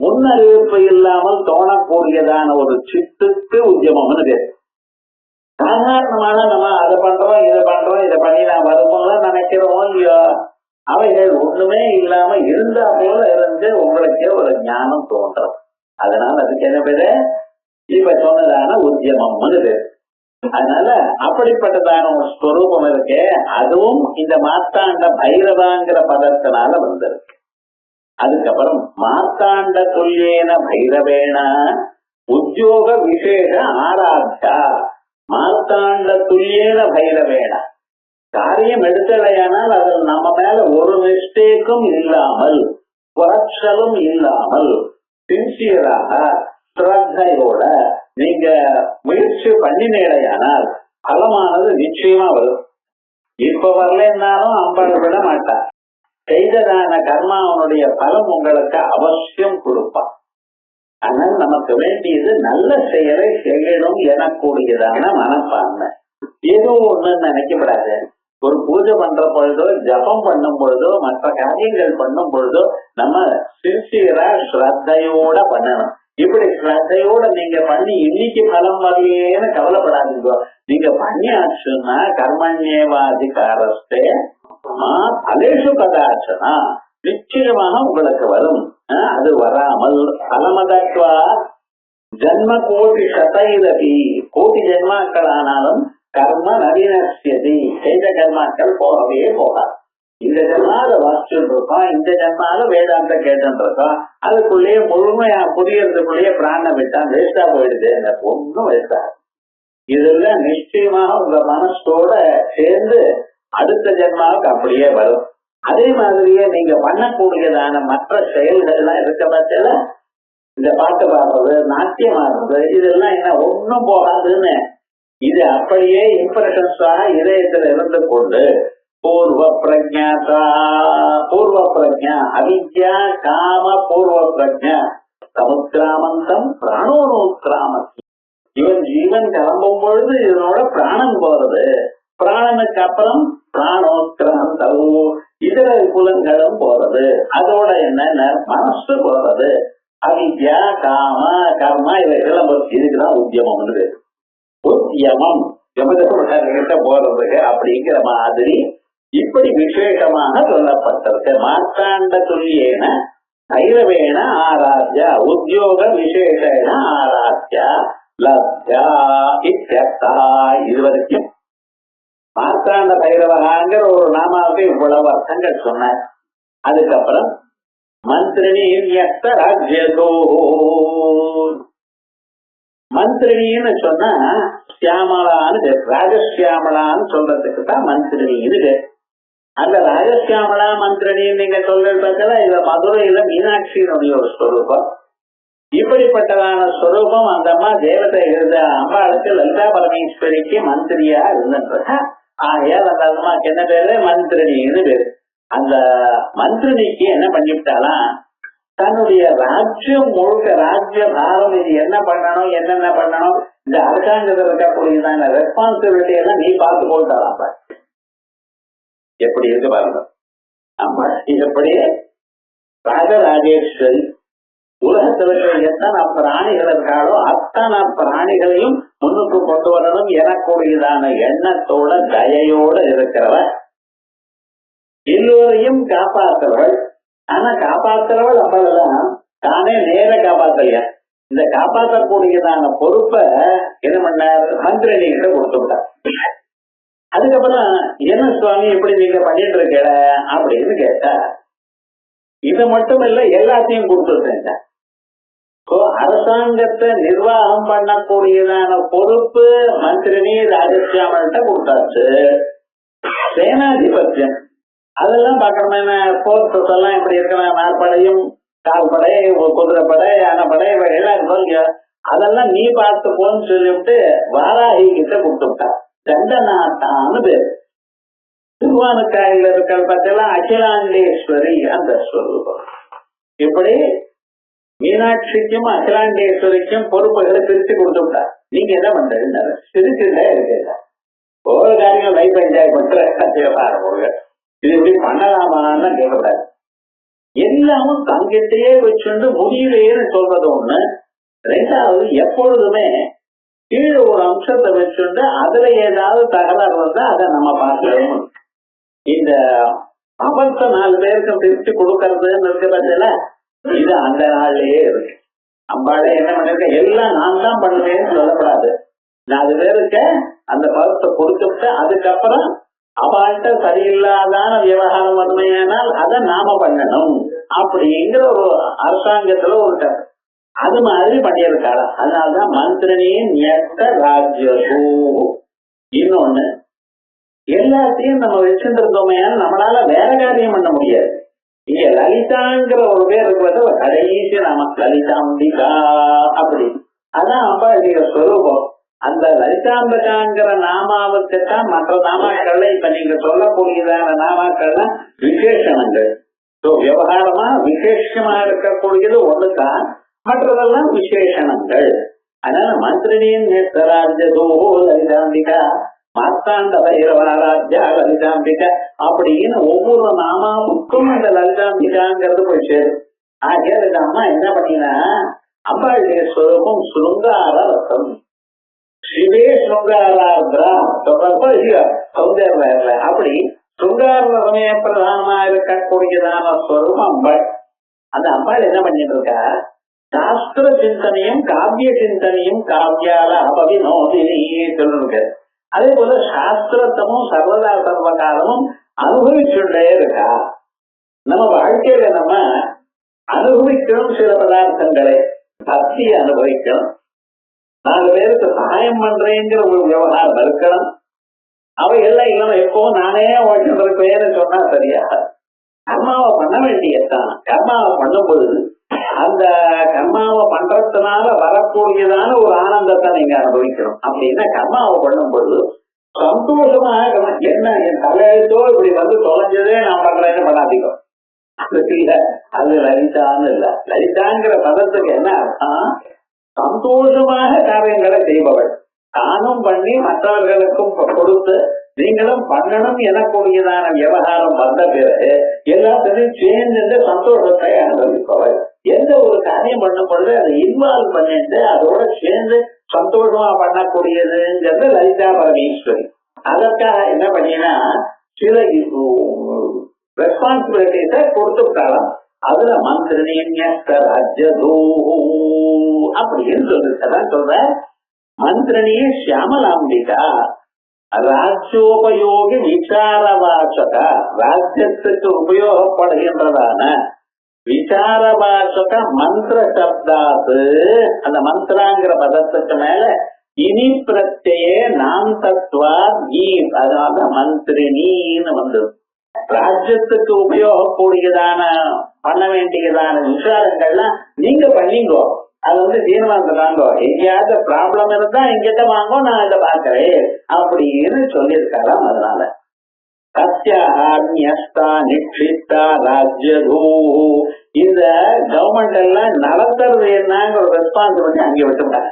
முன்னறிவிப்பு இல்லாமல் தோணக்கூடியதான ஒரு சித்துக்கு உத்தியமம்னு பேர். சாதாரணமான நம்ம அதை பண்றோம் இதை பண்ணி நான் வரும்போது நினைக்கிறோம் இல்லையோ, அவைகள் ஒண்ணுமே இல்லாம இருந்தா போல இருந்து உங்களுக்கே ஒரு ஞானம் தோன்றும். அதனால அதுக்கு என்ன பேரு, இப்ப சொன்னதான உத்தியமம்னு பேரு. அதனால அப்படிப்பட்டதான ஒரு ஸ்வரூபம் இருக்கு. அதுவும் இந்த மார்த்தாண்ட பைரவாங்கிற பதத்தினால வந்திருக்கு. அதுக்கப்புறம் மார்த்தாண்ட துல்லியேன பைரவேண உத்தியோக விசேஷ ஆராத்யா. மார்த்தாண்ட துல்லியேன பைரவேண காரியம் எடுத்தலையானால் அதில் நம்ம மேல ஒரு மிஸ்டேக்கும் இல்லாமல், குறைச்சலும் இல்லாமல், சின்சியராக ஸ்ரத்தையோட நீங்க முயற்சி பண்ணினேடையானால் பலமானது நிச்சயமா வரும். இப்ப வரலன்னாலும் அம்பாள் விட மாட்டார். செய்ததான கர்மாவனுடைய பலம் உங்களுக்கு அவசியம் கொடுப்பான். ஆனால் நமக்கு வேண்டியது நல்ல செயலை செய்யணும் எனக்கூடியதான மனப்பான்மை. ஏதோ ஒண்ணு நினைக்கப்படாது. ஒரு பூஜை பண்ற பொழுதோ, ஜபம் பண்ணும் பொழுதோ, மற்ற காரியங்கள் பண்ணும் பொழுதோ நம்ம சின்சியரா ஸ்ரத்தையோட பண்ணணும். இப்படி ஸ்ரத்தையோட நீங்க பண்ணி இன்னைக்கு பலம் வரலையேன்னு கவலைப்படாதீங்க. நீங்க பண்ணியாச்சுன்னா கர்மண்யேவாதிகாரஸ்தே பலேஷு கதாச்சனா நிச்சயமாக உங்களுக்கு வரும். அது வராமல் பலமதத்வா ஜன்ம கோடி சதைரதி, கோடி ஜென்மாக்கள் ஆனாலும் கர்ம நவீனஸ்யதி, செய்த கர்மாக்கள் போகவே போகாது. இந்த ஜென்மால வாசிச்சுட்டு இருக்கோம், இந்த ஜென்மால வேதாந்த கேட்டு இருக்கோம், அதுக்குள்ளேயே முழுமையா புரியறதுக்குள்ளேயே பிராண விட்டா வேஸ்டா போயிடுது. ஒன்னும் வேஸ்டாக இதெல்லாம் நிச்சயமாக உங்க மனசோட சேர்ந்து அடுத்த ஜென்மாவுக்கு அப்படியே வரும். அதே மாதிரியே நீங்க பண்ணக்கூடியதான மற்ற செயல்கள் எல்லாம் இருக்க பட்சத்துல இந்த பாட்டு பாடுறது, நாட்டியம் ஆடுறது, இதெல்லாம் என்ன ஒன்னும் போகாதுன்னு இது அப்படியே இம்ப்ரெஷன்ஸா இதயத்துல இருந்து கொண்டு பூர்வ பிரஜா அவித்யா காம பூர்வ பிரஜா சமுத்திராமந்தம் பிராணோனுக்கிராமத்தி. இவன் ஜீவன் கிளம்பும் பொழுது இதனோட பிராணம் போறது, பிராணனுக்கு அப்புறம் பிராணோக்கிராமம் இதர புலன்களும் போறது, அதோட என்ன மனசு போறது, அவித்யா காம கர்மா இவைகள் இதுக்குதான் உத்தியமம். உத்தியமம் கிட்ட போறதுக்கு அப்படிங்கிற மாதிரி இப்படி விசேஷமாக சொல்லப்பட்டிருக்கு. மார்த்தாண்ட துல்லியேன பைரவேண ஆராத்யா உத்தியோக விசேஷேன ஆராத்யா லப்யா இத்யர்த்தா. இதுவரைக்கும் மார்த்தாண்ட பைரவகாங்கிற ஒரு நாமாவுக்கு இவ்வளவு அர்த்தங்கள் சொன்னார். அதுக்கப்புறம் மந்திரிணி ராஜ்யதோ, மந்திரிணின்னு சொன்னா சியாமலான்னு ராஜசியாமலான்னு சொல்றதுக்கு தான் மந்திரிணின்னு. அந்த ராஜசியாமலா மந்திரிணின்னு நீங்க சொல்றதுல இதுல மதுரையில மீனாட்சியினுடைய ஒரு ஸ்வரூபம். இப்படிப்பட்டதான ஸ்வரூபம் அந்த அம்மா தேவதை இருந்த அம்பாளுக்கு லலிதா பரமேஸ்வரிக்கு மந்திரியா இருந்துன்றா. ஆகையால் அந்த அம்மாக்கு என்ன பேரு, மந்திரிணின்னு பேரு. அந்த மந்திரிணிக்கு என்ன பண்ணிவிட்டாலாம், தன்னுடைய ராஜ்யம் முழுக்க ராஜ்ய பாரம் இது என்ன பண்ணணும் என்னென்ன பண்ணணும், இந்த அரசாங்கத்தில் இருக்கக்கூடியதான ரெஸ்பான்சிபிலிட்டி எல்லாம் நீ பார்த்து போட்டாலாம். எப்படி இருக்கு பாருங்க. ஆமா, எப்படி ராஜராஜேஸ்வரி உலகத்துல எத்தனை பிராணிகள் இருக்காளோ அத்தனை பிராணிகளையும் முன்னுக்கு கொண்டு வரணும் எனக்கூடியதான எண்ணத்தோட தயையோட இருக்கிறவன், எல்லோரையும் காப்பாற்றுறவள். ஆனா காப்பாற்றுறவள் அப்பதான் தானே நேர காப்பாத்தலையா, இந்த காப்பாற்றக்கூடியதான பொறுப்பை என்ன பண்ணார், மந்திரணி கிட்ட கொடுத்து விட்டார். அதுக்கப்புறம் என்ன சுவாமி இப்படி நீங்க பண்ணிட்டு இருக்க அப்படின்னு கேட்டா, இது மட்டும் இல்ல எல்லாத்தையும் கொடுத்துருக்கேன். அரசாங்கத்தை நிர்வாகம் பண்ணக்கூடியதான பொறுப்பு மந்திரினி ராஜசியாமல்கிட்ட கொடுத்தாச்சு. சேனாதிபத்தியம் அதெல்லாம் பார்க்கணுமே, போர்சஸ் எல்லாம் எப்படி இருக்கணும், நாற்படையும் கால்படை குதிரைப்படை யானைப்படை எல்லாம் இருக்கும், அதெல்லாம் நீ பார்த்து போன்னு சொல்லிவிட்டு வாராகி கிட்ட கொடுத்துட்டா. தண்டநாட்டான்னு பேரு. திருவானுக்காயில இருக்கிற பத்தியெல்லாம் அகிலாண்டேஸ்வரி அந்த ஸ்வரூபம். இப்படி மீனாட்சிக்கும் அகிலாண்டேஸ்வரிக்கும் பொறுப்புகளை பிரித்து கொடுத்துட்டா. நீங்க என்ன பண்றீங்க, சிரிச்சுட்டே இருக்கீங்க. ஒரு காரியம் லைஃப் என்ஜாய் பண்ற இது இப்படி பண்ணலாமான்னு கேட்கக்கூடாது. எல்லாமும் தங்கிட்டே வச்சுட்டு முடியலையேன்னு சொல்றது ஒண்ணு. ரெண்டாவது, எப்பொழுதுமே கீழே ஒரு அம்சத்தை வச்சுட்டு அதுல ஏதாவது தகராறு வந்தா அதை நம்ம பார்க்கணும். இந்த அபத்த 4 பேருக்கு பிரிச்சு கொடுக்கறதுன்னு இருக்க பட்சத்துல இது அந்த நாள்லயே இருக்கு. அம்பாளே என்ன பண்ணிருக்க, எல்லாம் நான் தான் பண்ணுவேன்னு சொல்லக்கூடாது. 4 பேருக்கு அந்த பதத்தை கொடுத்துட்டு அதுக்கப்புறம் அவள்கிட்ட சரியில்லாதான விவகாரம் வறுமையானால் அதை நாம பண்ணணும் அப்படிங்கிற ஒரு அரசாங்கத்துல ஒரு அது மாதிரி பண்ணியிருக்காளா. அதனாலதான் மந்திரனியின் ராஜ்யசூ. இன்னொன்னு, எல்லாத்தையும் நம்ம வச்சிருந்தோமே நம்மளால வேற காரியம் பண்ண முடியாது. இங்க லலிதாங்கிற ஒரு பேர் இருக்கிறது கடைசி நாம லலிதாம்பிகா அப்படி. அதான் அம்பாளுடைய ஸ்வரூபம். அந்த லலிதாம்பிகாங்கிற நாமாவுக்குத்தான் மற்ற நாமாக்கள்ல இப்ப நீங்க சொல்லக்கூடியதான நாமாக்கள்ல விசேஷணங்கள். விவகாரமா விசேஷமா இருக்கக்கூடியது ஒண்ணுதான், மற்றதெல்லாம் விசேஷணங்கள். அதனால மந்திரினியின் ராஜ்யதோ லலிதாம்பிகா, மார்த்தாண்ட பைரவராஜ்யா லலிதாம்பிகா அப்படின்னு ஒவ்வொரு நாமாவுக்கும் அந்த லலிதாம்பிகாங்கிறது போய் சேரும். ஆகிய இந்த அம்மா என்ன பண்ணினா, அம்பாளுடைய ஸ்வரூபம் சுருங்கார ரசம். சிவே சுருங்காராத்ரா சொல்றப்ப இல்லையா சௌந்தர்ல அப்படி சுருங்கார ரசமே பிரதானமா இருக்கக்கூடியதான ஸ்வரூபம் அம்பாள். அந்த அம்பாள் என்ன பண்ணிட்டு இருக்கா, சாஸ்திர சிந்தனையும் காவிய சிந்தனையும் காவியால அபவினோதினி சொல்லிருக்கு. அதே போல சாஸ்திரத்தமும் சர்வதா சர்வகாலமும் அனுபவிச்சுட்டே இருக்கா. நம்ம வாழ்க்கையில நம்ம அனுபவிக்கணும் சில பதார்த்தங்களை, பக்தியை அனுபவிக்கணும், 4 பேருக்கு சகாயம் பண்றேங்கிற ஒரு விவகாரம் இருக்கணும். அவை எல்லாம் இல்லைன்னா எப்போ நானே வாழ்க்கை இருப்பேன்னு சொன்னா சரியா. கர்மாவை பண்ண வேண்டியதுதான். கர்மாவை பண்ணும் பொழுது அந்த கர்மாவை பண்றதுனால வரக்கூடியதான ஒரு ஆனந்தத்தை நீங்க அனுபவிக்கணும். அப்படின்னா கர்மாவை பண்ணும் பொழுது சந்தோஷமாக என்ன என் தலையெழுத்தோ இப்படி வந்து தொலைஞ்சதே நான் பண்றேன்னு பண்ணாதீங்க. அது இல்ல, அது லலிதான்னு இல்ல. லலிதாங்கிற பதத்துக்கு என்ன அர்த்தம், சந்தோஷமாக காரியங்களை செய்பவள். தானும் பண்ணி மற்றவர்களுக்கும் கொடுத்து நீங்களும் பண்ணணும் எனக்கூடியதான விவகாரம் வந்த பிறகு எல்லாத்தையும் சேர்ந்து சந்தோஷத்தை அனுபவிப்பவள். எந்த ஒரு காரியம் பண்ணும் பொழுது அதை இன்வால்வ் பண்ணிட்டு அதோட சேர்ந்து சந்தோஷமா பண்ணக்கூடியதுங்கிறது லலிதா பரமேஸ்வரி. அதற்காக என்ன பண்ணினா சில ரெஸ்பான்சிபிலிட்டிஸ கொடுத்துட்டாலும் அதுல மந்திரனிய ராஜ்யதோ அப்படின்னு சொல்லிருக்கதான் சொல்ற. மந்திரனிய சியாமலாம்பிகா ராஜ்யோபயோகி விசாரவாசக, ராஜ்யத்துக்கு உபயோகப்படுகின்றதான விசாரவாசக மந்திர சப்தாத்து, அந்த மந்திராங்கிற பதத்துக்கு மேல இனி பிரத்யே நாம் தத்துவா கீத், அதனால மந்திரினின்னு வந்து ராஜ்யத்துக்கு உபயோகக்கூடியதான பண்ண வேண்டியதான விசாரங்கள்லாம் நீங்க பண்ணிங்கோ. அது வந்து தீர்மானம் எங்கேயாவது ப்ராப்ளம் இருந்தா எங்கிட்ட வாங்கோ, நான் இதை பாக்குறேன் அப்படின்னு சொல்லியிருக்காராம். அதனால நிக்ஷித்தா ராஜ்யதூ, இந்த கவர்மெண்ட் எல்லாம் நடத்துறது என்னங்கிற ஒரு ரெஸ்பான்சிபிலிட்டி அங்கே விட்டுட்டாங்க.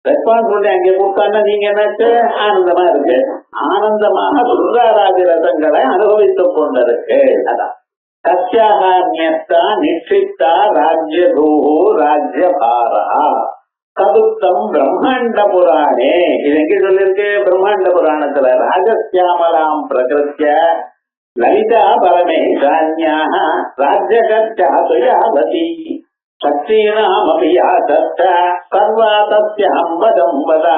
ரெஸ்பான்சிபிலிட்டி அங்கே கொடுத்தாங்கன்னா நீங்க என்னாச்சு ஆனந்தமா இருக்கு, ஆனந்தமாக சுகாராஜ ரசங்களை அனுபவித்துக் கொண்டிருக்கு. அதான் சத்யாஹான்யஸ்தா நிக்ஷித்தா ராஜ்யதூ ராஜ்யபாரா சதுப்தம் பிரம்மாண்ட புராணே. இது எங்க சொல்லிருக்கு, பிரம்மாண்ட புராணத்துல ராஜஸ்யாமலாம் பிரகிருத்திய லலிதா பரமேசான்யா ராஜ்யகர்த்தாவதி சக்தீனாமபி யாதஸ்த சர்வா தஸ்யாம் வதம் வதா.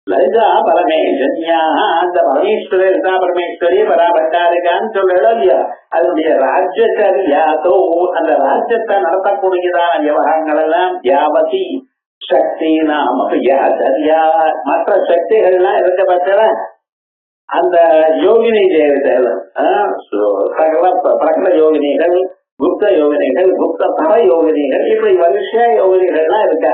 லலிதா பரமேஸ்வரியா, அந்த பரமேஸ்வரி லலிதா பரமேஸ்வரி பராபட்டாரிகான்னு சொல்லல இல்லையா, அதனுடைய ராஜ்யச்சரியாதோ, அந்த ராஜ்யத்தை நடத்தக்கூடியதான விவகாரங்கள் எல்லாம் யாவதி சக்தி நாம யாச்சரியா. மற்ற சக்திகள்லாம் இருக்க பட்சல அந்த யோகினி தேவதைகள், பிரகட யோகினிகள், குப்த யோகினிகள், குப்த பர யோகினிகள், இப்படி வருஷ யோகினிகள்லாம் இருக்க.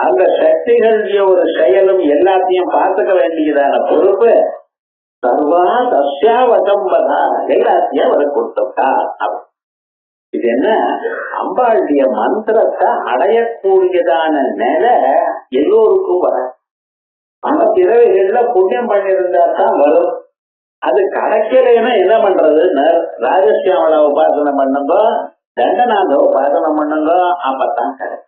அந்த சக்திகளுடைய ஒரு செயலும் எல்லாத்தையும் பார்த்துக்க வேண்டியதான பொறுப்பு சர்வா தஸ்யாவசம்பதா, எல்லாத்தையும் அவர் கொடுத்தா. இது என்ன, அம்பாளுடைய மந்திரத்தை அடையக்கூடியதான நிலை எல்லோருக்கும் வர. பல பிறவைகள்ல புண்ணியம் பண்ணியிருந்தா தான் வரும். அது கிடைக்கலைன்னா என்ன பண்றதுன்னு ராஜசியாமல உபாசனை பண்ணுங்க, தண்டநாத உபாசனை பண்ணுங்க, அப்பதான் கிடைக்கும்.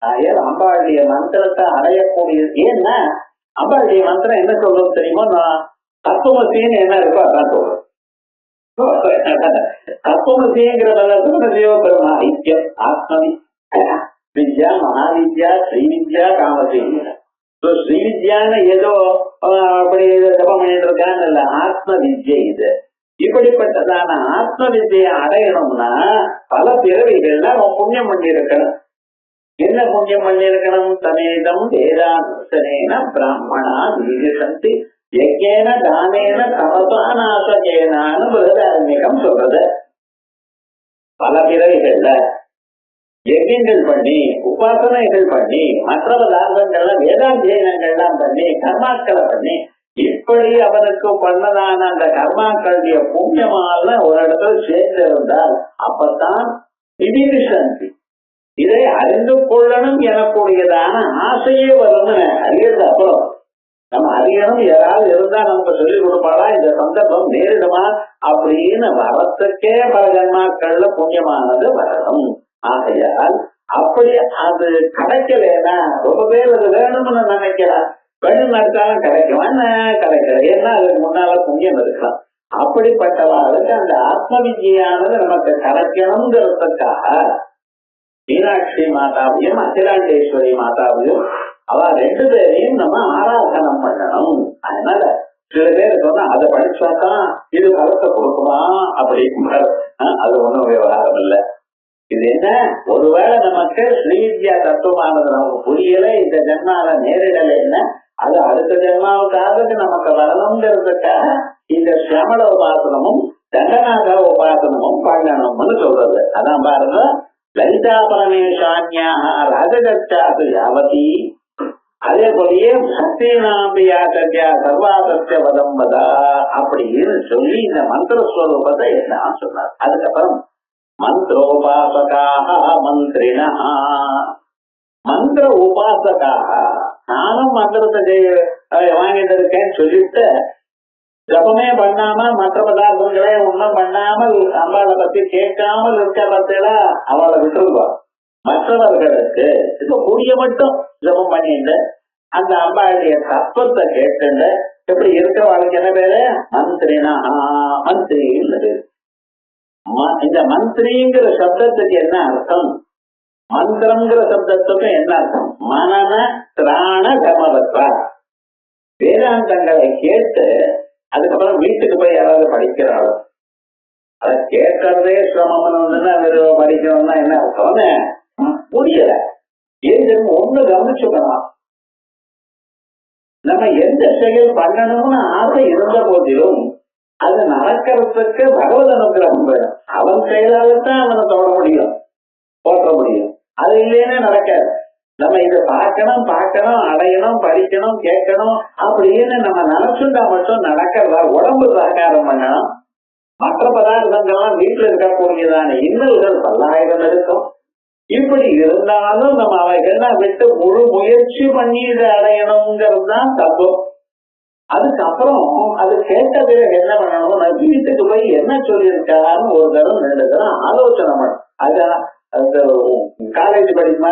ஆகையால் அம்பாளுடைய மந்திரத்தை அடையக்கூடியது. ஏன்னா அம்பாளுடைய மந்திரம் என்ன சொல்றது தெரியுமோ, நான் தத்துவமசின்னு என்ன இருக்கோ அதான் சொல்றேன். தத்துவமசிங்கிற பிரம்மா ஐக்கியம் ஆத்மவி வித்யா மகாவித்யா ஸ்ரீவித்யா காமசி. ஸ்ரீவித்யான்னு ஏதோ அப்படி ஜபம் பண்ணிட்டு இருக்கான்னு இல்ல, ஆத்ம வித்யை இது. இப்படிப்பட்டதான ஆத்ம வித்யை அடையணும்னா பல பிறவிகள்ல அவன் புண்ணியம் பண்ணி இருக்கணும். என்ன புண்ணியம் பண்ணிருக்கணும்? தமேதம் வேதாந்தேன பிராமணா தீர்ஷந்தி யஜ்ஞேன தானேன தமசாநாசகேனான்னு பிரதாரண்யகம் சொல்றது. பல பிறவிகள்ல யஜ்ஞங்கள் பண்ணி, உபாசனைகள் பண்ணி, மற்ற பதார்த்தங்கள்ல வேதாத்தியனங்கள்லாம் பண்ணி, கர்மாக்களை பண்ணி, இப்படி அவனுக்கு பண்ணதான அந்த கர்மாக்களுடைய புண்ணியமான ஒரு இடத்துல சேர்ந்திருந்தால் அப்பதான் விதிவிசந்தி, இதை அறிந்து கொள்ளணும் எனக்கூடியதான ஆசையே வரும்னு அறியறது. அப்புறம் நம்ம அறியணும், யாராவது இருந்தா நமக்கு சொல்லிக் கொடுப்பாளா, இந்த சந்தர்ப்பம் நேரிடுமா அப்படின்னு வரத்துக்கே பல ஜன்மாக்கள்ல புண்ணியமானது வரணும். ஆகையால் அப்படி அது கிடைக்கலன்னா ரொம்ப பேர் அது வேணும்னு நினைக்கலாம். வேணும் நடத்தாலும் கிடைக்குமா? கிடைக்கல. ஏன்னா அதுக்கு முன்னால புண்ணியம் இருக்கலாம். அப்படிப்பட்டவாளுக்கு அந்த ஆத்ம வித்யானது நமக்கு கிடைக்கணுங்கிறதுக்காக மீனாட்சி மாதாவையும் அகிலாண்டேஸ்வரி மாதாவையும் அவ ரெண்டு பேரையும் நம்ம ஆராதனம் பண்ணணும். அதனால சில பேர் சொன்னா அதை படிச்சாதான் இது பலத்தை கொடுக்குமா அப்படின்னு, அது ஒண்ணும் விவகாரம் இல்லை. இது என்ன, ஒருவேளை நமக்கு ஸ்ரீவித்யா தத்துவமானது நமக்கு புரியல, இந்த ஜென்மால நேரிடல, என்ன அது அடுத்த ஜென்மாவுக்காக நமக்கு வரணுங்கிறதுக்காக இந்த சிரமண உபாசனமும் தண்டநாத உபாசனமும் பண்ணணும்னு சொல்றது. அதான் பாருங்க, லலிதா பரமேஷான்யாக ராஜகச்சாது யாவதி, அதே போலயே சக்திநாம்பியாச்சர்யா சர்வாசத்திய வதம்பதா அப்படின்னு சொல்லி இந்த மந்திரஸ்வரூபத்தை என்ன சொன்னார். அதுக்கப்புறம் மந்திரோபாசகாக மந்திரினா, மந்திர உபாசகாக, நானும் மந்திரத்தை வாங்கிட்டு இருக்கேன்னு சொல்லிட்டு ஜபமே பண்ணாம மற்ற பதார்த்தங்களே ஒன்னும் பண்ணாமல் அம்பாளை பத்தி கேட்காமல் இருக்க பத்தில அவளை விட்டுருவா. மற்றவர்களுக்கு இப்ப கூடிய மட்டும் ஜபம் பண்ணிட்டு அந்த அம்பாளுடைய தத்துவத்தை கேட்டு எப்படி இருக்கிறவாளுக்கு என்ன பேரு? மந்திரினா, மந்திரி. இந்த மந்திரிங்கிற சப்தத்துக்கு என்ன அர்த்தம்? மந்திரம்ங்கிற சப்தத்துக்கு என்ன அர்த்தம்? மனன திராண கர்மவத்வா. வேதாந்தங்களை கேட்டு அதுக்கப்புறம் வீட்டுக்கு போய் யாராவது படிக்கிறாளோ, அதை கேட்கறதே சிரமம்னு படிக்கணும்னா என்ன அர்த்தம்னு புரியல. ஏன் ஒண்ணு கவனிச்சுக்கணும், நம்ம எந்த செயல் பண்ணணும்னு ஆசை இருந்த போதிலும் அது நடக்கிறதுக்கு பகவத் அனுகிரகம் வேணும். அவன் செயலால்தான் அவனை தொட முடியும், போற்ற முடியும். அது இல்லைன்னா நடக்காது. நம்ம இதை பார்க்கணும், அடையணும், படிக்கணும், கேட்கணும் அப்படின்னு நம்ம நினைச்சுட்டா மட்டும் நடக்கிறதா? உடம்பு சககாரம் பண்ணணும். மற்ற பதார்த்தங்கள்லாம் வீட்டுல இருக்கக்கூடியதான இன்னல்கள் பல்லாயிரம் இருக்கும். இப்படி இருந்தாலும் நம்ம அவைகள்லாம் விட்டு முழு முயற்சி பண்ணி இதை அடையணுங்கிறது தான் தத்துவம். அதுக்கப்புறம் அது கேட்ட பிறகு என்ன பண்ணணும், நான் வீட்டுக்கு போய் என்ன சொல்லியிருக்கான்னு ஒரு தரம் 2 தரம் ஆலோசனை பண்ணும். அதான் காலேஜ் படிக்குமா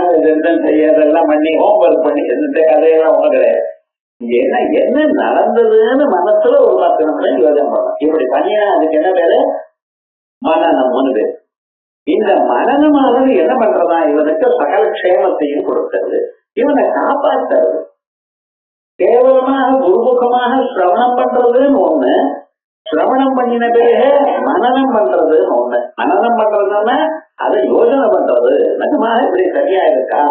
செய்யறதெல்லாம் பண்ணி ஹோம்ஒர்க் பண்ணி எந்த கதையெல்லாம் ஒண்ணும் கிடையாது. என்ன நடந்ததுன்னு மனசுல ஒரு 10 நிமிஷம் யோசனை பண்ணணும். இப்படி பண்ணினா அதுக்கு என்ன பேரு? மனநம்னு பேரு. இந்த மனநமானது என்ன பண்றதா, இவனுக்கு சகல க்ஷேமத்தையும் கொடுக்கிறது, இவனை காப்பாற்றுறது. கேவலமாக குருமுகமாக சிரவணம் பண்றதுன்னு ஒண்ணு, சிரவணம் பண்ணின பிறகு மனநம் பண்றதுன்னு ஒண்ணு. மனநம் பண்றதுன்னா அதை யோசனை பண்றது, நிஜமாக இப்படி சரியா இருக்கா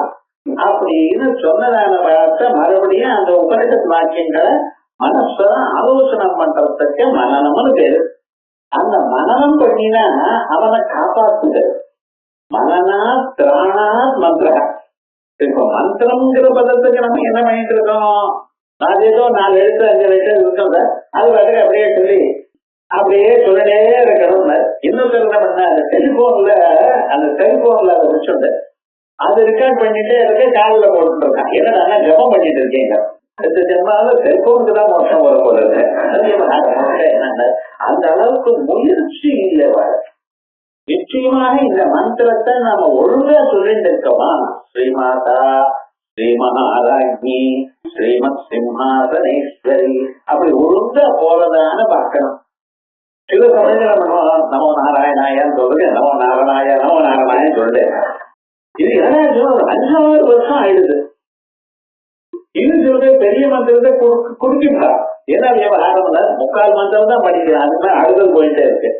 அப்படின்னு சொன்னதான பார்த்த மறுபடியும் அந்த உபனிஷத் வாக்கியங்களை மனசுல ஆலோசனை பண்றதுக்கு மனநம்னு பேரு. அந்த மனநம் பண்ணினா அவனை காப்பாத்துது. மனனா திராணா மந்திர. இப்போ மந்திரம்ங்கிற பதத்துக்கு நம்ம என்ன பண்ணிட்டு இருக்கோம், அது ஏதோ 4 எழுத்து 5 எழுத்து இருக்கிறத அது பாட்டுக்கு அப்படியே சொல்லி அப்படியே சொல்லிட்டே இருக்கணும். இன்னொருத்தர் என்ன பண்ண, அந்த டெலிபோன்ல அதை வச்சுட்டு அது ரெக்கார்ட் பண்ணிட்டே இருக்க, காலில் போட்டு இருக்கான். என்னடா ஜபம் பண்ணிட்டு இருக்கீங்க, அடுத்த ஜென்மால செல்போனுக்கு தான் மோசம் வர போல இருக்கு. அந்த அளவுக்கு முயற்சி இல்லை. நிச்சயமாக இந்த மந்திரத்தை நாம ஒழுங்கா சொல்லிட்டு இருக்கோமா, ஸ்ரீமாதா ஸ்ரீ மகாராஜி ஸ்ரீமத் சிம்ஹாசனேஸ்வரி அப்படி ஒழுங்கா போறதான்னு பார்க்கணும். சில சமயத்துல நமோ நாராயணாயான்னு சொல்றது, நமோ நாராயணாயன்னு சொல்லுது. இது என்ன 5,000 வருஷம் ஆயிடுது. இது சொல்றது பெரிய மந்திரத்தை குறுக்கிட்டா ஏன்னா விவகாரம் 3/4 மந்திரம் தான் படிக்கிறேன், அது மாதிரி அடுத்தது போயிட்டே இருக்கு.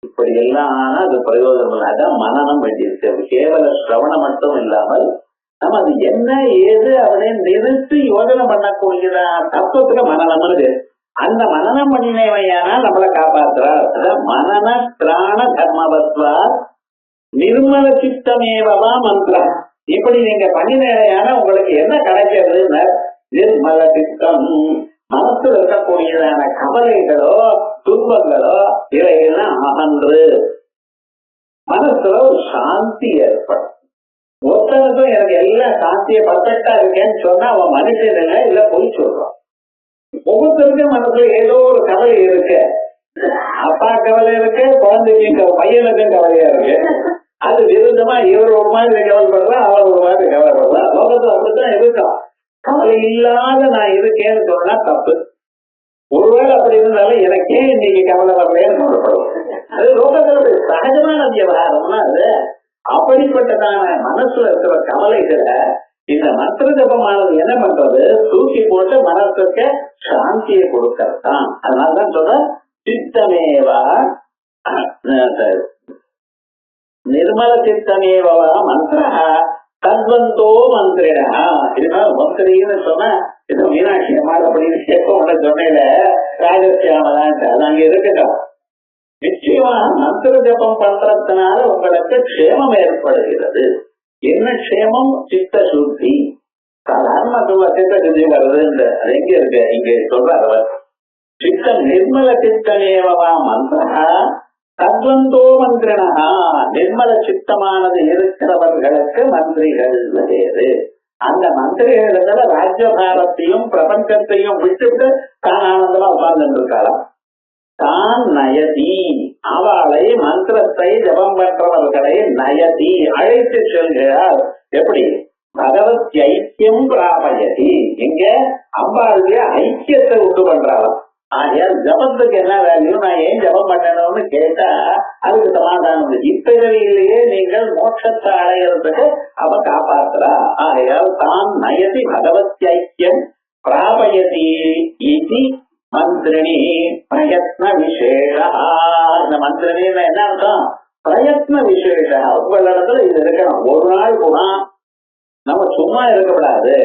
இப்படி எல்லாம் அது பிரயோஜனம் இல்லை. அதான் மனநம் வேண்டியிருக்கு. கேவல சிரவணம் மட்டும் இல்லாமல் நம்ம அது என்ன ஏது அப்படின்னு நிறுத்தி யோஜனை பண்ணக்கூடியதா தத்துவத்துல மனநம்னு. அந்த மனநம் பண்ணினவையானா நம்மளை காப்பாத்துறார். மனன திராண தர்மவத்வா நிர்மல சித்தமேவா மந்திரம். இப்படி நீங்க பண்ணினையான உங்களுக்கு என்ன கிடைக்கிறதுன்னு, நிர்மல சித்தம் மனசுல இருக்கக்கூடியதான கவலைகளோ துன்பங்களோ இவையெல்லாம் அகன்று மனசுல ஒரு சாந்தி ஏற்படும். ஒருத்தனுக்கும் எனக்கு எல்லாம் சாந்திய பர்ஃபெக்டா இருக்கேன்னு சொன்னா அவன் மனுஷன் இல்ல போய் சொல்றான். ஒவ்வொருத்தருக்கும் மனசுல ஏதோ ஒரு கவலை இருக்கு. அப்பா கவலை இருக்கு, குழந்தைக்கும் பையனுக்கும் கவலையா இருக்கு. அது விருந்தமா இவர் ஒரு மாதிரி கவலைப்படுறா, அவர் ஒரு மாதிரி கவலைப்படுறா. லோகத்துல அப்படித்தான் இருக்கும். கவலை இல்லாத நான் இருக்கேன்னு சொன்னா தப்பு. ஒருவேளை அப்படி இருந்தாலும் எனக்கே இன்னைக்கு கவலை வரலைன்னு கவலைப்படும். அது லோகத்துல சகஜமான விவகாரம்னா அது. அப்படிப்பட்டதான மனசுல இருக்கிற கவலைகளை இந்த மந்திர ஜபமானது என்ன பண்றது, தூக்கி போட்டு மனசுக்கு சாந்தியை கொடுக்கறதான். அதனாலதான் சொல்ற சித்தமேவா நிர்மல சித்தமேவா மந்திர தத்வந்தோ மந்திரிடா. இதனால மந்திரின்னு சொன்னா இது மீனாட்சி அம்மாள் அப்படின்னு கேட்க சொன்ன ராஜசியாமதான் அது அங்க இருக்கட்டும். நிச்சயமாக மந்திர ஜபம் பண்றதுனால உங்களுக்கு க்ஷேமம் ஏற்படுகிறது. என்ன க்ஷேமம்? சித்த சுத்தி. சாதாரண சித்த சுத்தி வருது, அது எங்க இருக்கு, இங்க சொல்றாரு சித்தம் நிர்மல சித்தமேவா மந்திரா தத்வந்தோ மந்திரினா. நிர்மல சித்தமானது இருக்கிறவர்களுக்கு மந்திரிகள் வேறு. அந்த மந்திரிகள் ராஜ்யபாரத்தையும் பிரபஞ்சத்தையும் விட்டுவிட்டு தான் ஆனந்தமா உட்கார்ந்து இருக்கலாம். தான் நயதி, அவளை மந்திரத்தை ஜபம் பண்றவர்களை நயதி அழைத்து செல்கிறார். எப்படி? பகவத் ஐக்கியம் பிராபயதி. எங்க அம்பாளுடைய ஐக்கியத்தை உண்டு பண்றாளாம். ஆகையால் ஜபத்துக்கு என்ன வேல்யூ, நான் ஏன் ஜபம் பண்ணணும்னு கேட்டா அதுக்கு சமாதானம். இப்பிறவியிலேயே நீங்கள் மோட்சத்தை அடைகிறதுக்கு அவ காப்பாத்துறா. ஆகையால் தான் நயதி பகவத் ஐக்கியம் பிராபயதி இது மந்திரிணி பிரயத்ன விசேஷா. இந்த மந்திரிணின்னு என்ன அர்த்தம்? பிரயத்ன விசேஷா. உங்களிடத்துல இது இருக்கணும். ஒரு நாள் கூட நம்ம சும்மா இருக்கக்கூடாது.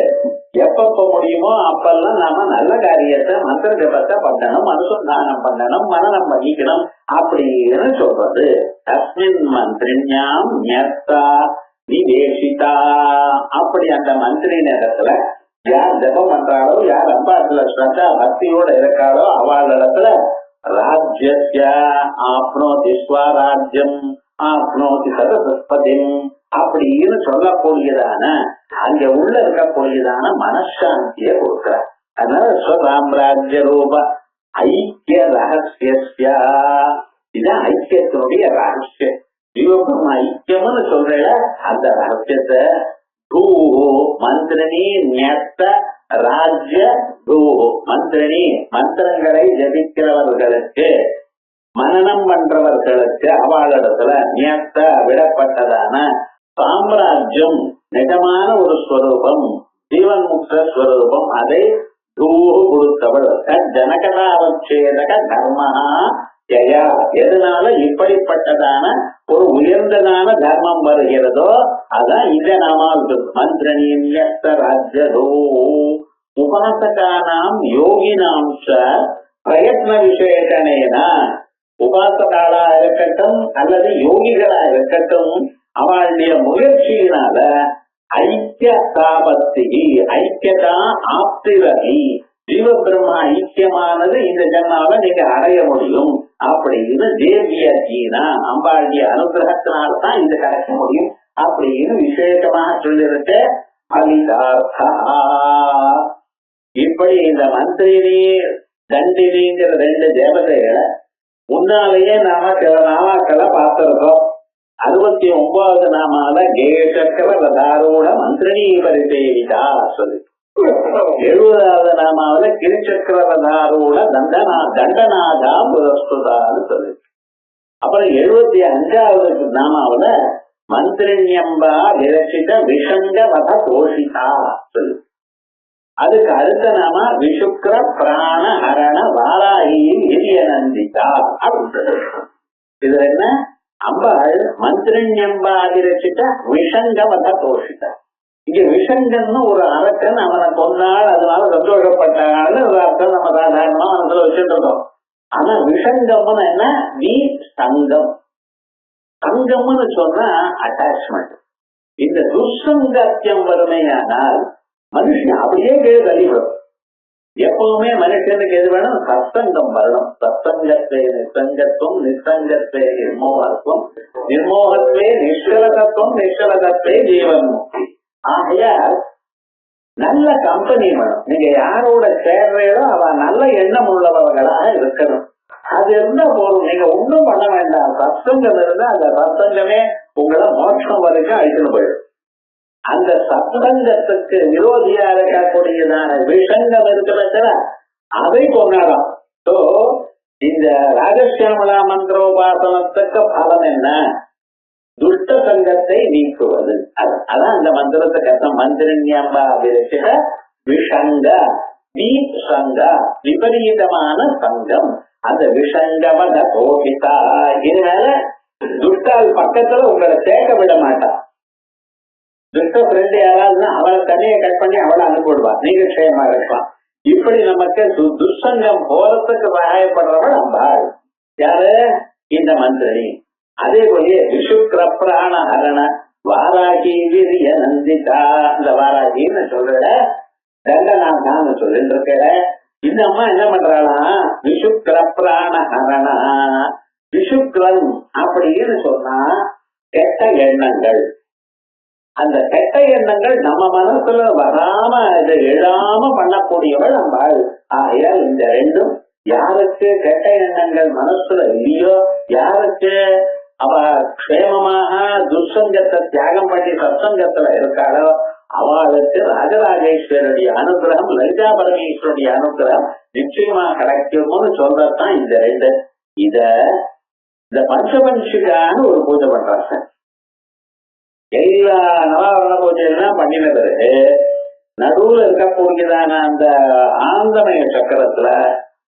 எப்பப்ப முடியுமோ அப்பெல்லாம் நாம நல்ல காரியத்தை மந்திர ஜபத்தை பண்ணணும், அனுசந்தானம் பண்ணணும், மனனம் பண்ணிக்கணும் அப்படின்னு சொல்றது. தஸ்மின் மந்திரிஞாம் ஞர்த்தா நிவேசிதா. அப்படி அந்த மந்திரி நேரத்துல யார் ஜபம் பண்றாளோ, யார் அம்பாட்டுல ஸ்ரத்தா பக்தியோட இருக்காளோ அவளிடத்துல ராஜ்ய ஆப்னோதி ஸ்வராஜ்யம் ஆப்னோதி சதசஸ்பதிம் அப்படின்னு சொல்லக்கூடியதான அங்க உள்ள இருக்கக்கூடியதான மனசாந்தியை கொடுக்கிறார். அதனால ஸ்வராம்ராஜ்ய ரூப ஐக்கிய ரகசிய. இதுதான் ஐக்கியத்தினுடைய ரகசியம். ஜீவபுரம் ஐக்கியம்னு சொல்ற அந்த ரகசியத்தை மந்திரணி ஞத்த ராஜ்ய மந்திரணி மந்திரங்களை ஜபிக்கிறவர்களுக்கு மனனம் பண்றவர்களுக்கு அவளிடத்துல நியத்த விடப்பட்டதான சாம்ராஜ்யம் நிஜமான ஒரு ஸ்வரூபம், ஜீவன் முக்த ஸ்வரூபம், அதை தூகு கொடுத்தவள். ஜனகதாவச்சேதக தர்மஹா ஜயா. எதனால இப்படிப்பட்டதான ஒரு உயர்ந்ததான தர்மம் வருகிறதோ அதான் இத நாம மந்திரணியத்த ராஜ்யதோ உபாசகானாம் யோகினாம் பிரயத்ன விசேஷனேன. உபாசகாலா இருக்கட்டும் அல்லது யோகிகளா இருக்கட்டும், அவளுடைய முயற்சியினால ஐக்கியதாபத்தி, ஐக்கியதா ஆப்திரதி, ஜீவ பிரம்மா ஐக்கியமானது இந்த ஜன்மால நீங்க அடைய முடியும் அப்படின்னு தேவிய ஜீனா அம்பாளுடைய அனுகிரகத்தினால்தான் இது கிடைக்க முடியும் அப்படின்னு விசேஷமாக சொல்லிருக்க பலிதார்த்தா. இப்படி இந்த மந்திரினி தண்டினிங்கிற ரெண்டு தேவதைகளை முன்னாலேயே நாம சில நாமாக்களை பார்த்திருக்கோம். 69வது நாமால கேசக்கர ரதாரூட மந்திரினி பரிசேவிதா சொல்லி, 70வது நாமாவில கிரிச்சக்கர ரதாரூட தண்டநாதா புரஸ்துதான்னு சொல்லி, அப்புறம் 75வது நாமாவில மந்திரிண்யம்பா விரச்சித விஷங்க வத கோஷிதா சொல்லி, அதுக்கு அடுத்த நாம விஷுக்ர பிராண ஹரண வாராகியின் எரிய நந்திதா அப்படின்னு. இது என்ன? அம்பாள் மந்திரிண்யம்பா அதிரச்சிட்ட விஷங்கவத தோஷிதா. இங்க விஷங்கன்னு ஒரு அரக்கன் அவனை கொண்டாள், அதனால சந்தோஷப்பட்டாள்னு ஒரு அர்த்தம் நம்ம சாதாரணமா மனசுல வச்சுட்டு இருக்கோம். ஆனா விஷங்கம்னு என்ன? வி சங்கம். சங்கம்னு சொன்னா அட்டாச்மெண்ட். இந்த துர்சங்கத்தியம் வறுமையானால் மனுஷன் அப்படியே கீழே தள்ளிவிடும். எப்பவுமே மனுஷனுக்கு எது வேணும்? சத்சங்கம் வரணும். சத்சங்கத்வே நிசங்கத்துவம், நிசங்கத்வே நிர்மோகத்துவம், நிர்மோகத்வே நிஷ்கலகத்துவம், நிஷ்கலகத்வே ஜீவன் முக்தி. ஆகையால் நல்ல கம்பெனி வேணும். நீங்க யாரோட சேர்றீங்களோ அவ நல்ல எண்ணம் உள்ளவர்களாக இருக்கணும். அது இருந்தா போதும், நீங்க ஒன்றும் பண்ண வேண்டாம். சத்சங்கம் இருந்தா அந்த சத்சங்கமே உங்களை மோட்சம் வரைக்கும் அழிச்சுன்னு போயிடும். அந்த சத்சங்கத்துக்கு விரோதியா இருக்கக்கூடியதான விஷங்கம் இருக்கிற அதை கொண்டாடும். சோ இந்த ராஜசியாமலா மந்திரோபாசனத்துக்கு பலன் என்ன? துஷ்ட சங்கத்தை நீக்குவது. அதான் அந்த மந்திரத்துக்கு அர்த்தம். மந்திரிண்யம்பா விரச்சித விஷங்க சங்க, விபரீதமான சங்கம். அந்த விஷங்கவத கோபிதா. இதனால துஷ்டால் பக்கத்துல உங்களை சேர்க்க விட மாட்டான். துஷ்ட ஃப்ரெண்ட் யாராவது அவளை தனியை கட் பண்ணி அவளை அனுப்பிவிடுவா, நீங்க க்ஷேமா இருக்கலாம். இப்படி நமக்கு துஷ்சங்கம் போறதுக்கு சகாயப்படுறவள் அம்பாள். யாரு? இந்த மந்திரி. அதே போல விஷுக்ர பிராண ஹரண வாராகி விரிய நந்திதா. இந்த வாராகின்னு சொல்ற தண்டநாதான்னு சொல்லிட்டு இருக்கிற இந்த அம்மா என்ன பண்றாளா? விஷுக்ர பிராண ஹரணா. விஷுக்ரன் அப்படின்னு சொன்னா கெட்ட எண்ணங்கள். அந்த கெட்ட எண்ணங்கள் நம்ம மனசுல வராம இதை எழாம பண்ணக்கூடியவள் அம்பாள். ஆகையால் இந்த ரெண்டும் யாருக்கு கெட்ட எண்ணங்கள் மனசுல இல்லையோ, யாருக்கு அவ க்ஷேமமாக துர்சங்கத்தை தியாகம் பண்ணி சத்சங்கத்துல இருக்காளோ அவளுக்கு ராஜராஜேஸ்வருடைய அனுகிரகம், லலிதா பரமேஸ்வருடைய அனுகிரகம் நிச்சயமா கிடைக்கும்னு சொல்றதுதான் இந்த ரெண்டு. இந்த பஞ்சபஞ்சிகான்னு ஒரு பூஜை பண்றாங்க. எல்லா நவாவரண பூஜையெல்லாம் பண்ணின பிறகு நடுவுல இருக்கக்கூடியதான அந்த ஆனந்தமய சக்கரத்துல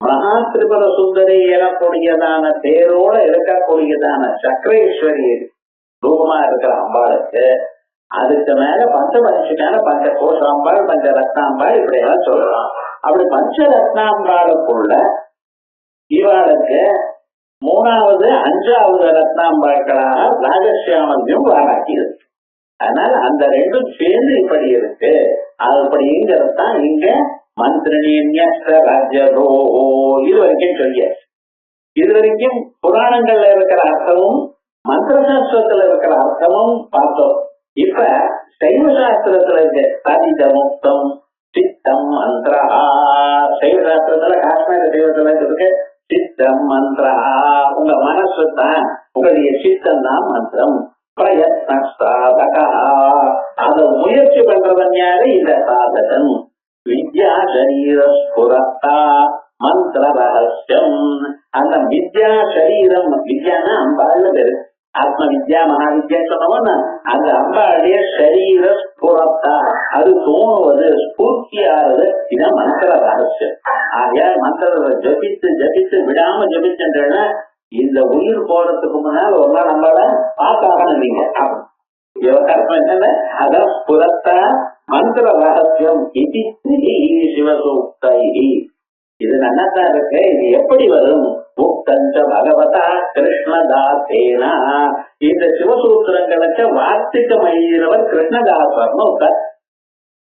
மகா திரிபுர சுந்தரி எனக்கூடியதான தேரோட இருக்கக்கூடியதான சக்கரேஸ்வரி ரூபமா இருக்கிற அம்பாளுக்கு அதுக்கு மேல பஞ்சபஞ்சிக்கான பஞ்ச கோஷாம்பாள், பஞ்ச ரத்னாம்பாள் இப்படி எல்லாம் சொல்லலாம். அப்படி பஞ்ச ரத்னாம்பாளுக்குள்ள இவாளுக்கு 3வது 5வது ரத்னாம்பாள்களாக ராஜசியாமல்யம் வாராக்கியது. அதனால அந்த ரெண்டும் சேர்ந்து இப்படி இருக்கு. அப்படிங்கிறது தான் இங்க மந்திரிணியோ இது வரைக்கும் சொல்லியாச்சு. இது வரைக்கும் புராணங்கள்ல இருக்கிற அர்த்தமும் மந்திரசாஸ்திரத்துல இருக்கிற அர்த்தமும் பார்த்தோம். இப்ப சைவ சாஸ்திரத்துல இருக்க சாதித முக்தம் சித்தம் மந்திரா. சைவ சாஸ்திரத்துல காஷ்மீர சைவத்துல இருக்கு சித்தம் மந்திரா. உங்க மனசு தான், உங்களுடைய சித்தம் தான் மந்திரம். பிரயத்ன சாதகா. அத முயற்சி பண்றவன் யாரு? இந்த சாதகன். வித்யா சரீர ஸ்புரத்தா. மந்திர ரகசியம். அந்த வித்யா சரீரம், வித்யானா அம்பாள்னு பேரு, ஆத்ம வித்யா மகாவித்யா சொன்னோம்னா அந்த அம்பாளுடைய சரீர ஸ்புரத்தா, அது தோணுவது, ஸ்பூர்த்தியாவது, இதான் மந்திர ரகசியம். ஆகையால் மந்திரத்தை ஜபித்து ஜபித்து விடாம ஜபிச்சுன்னா இந்த உயிர் போறதுக்கு முன்னால் ஒரு நாள் நம்மள பார்த்தாகணும் நீங்க. விவகாரம் என்னன்னா அதான் ஸ்புரத்தா மந்திர ரகசியம் இது சிவசூக்தை. இது நன்னாதான் இருக்கு. இது எப்படி வரும்? முக்தஞ்ச பகவதா கிருஷ்ணதாசேனா. இந்த சிவசூத்திரங்களுக்கு வார்த்திகம் எழுதினவர் கிருஷ்ணதாசர்னு ஒருத்தர்.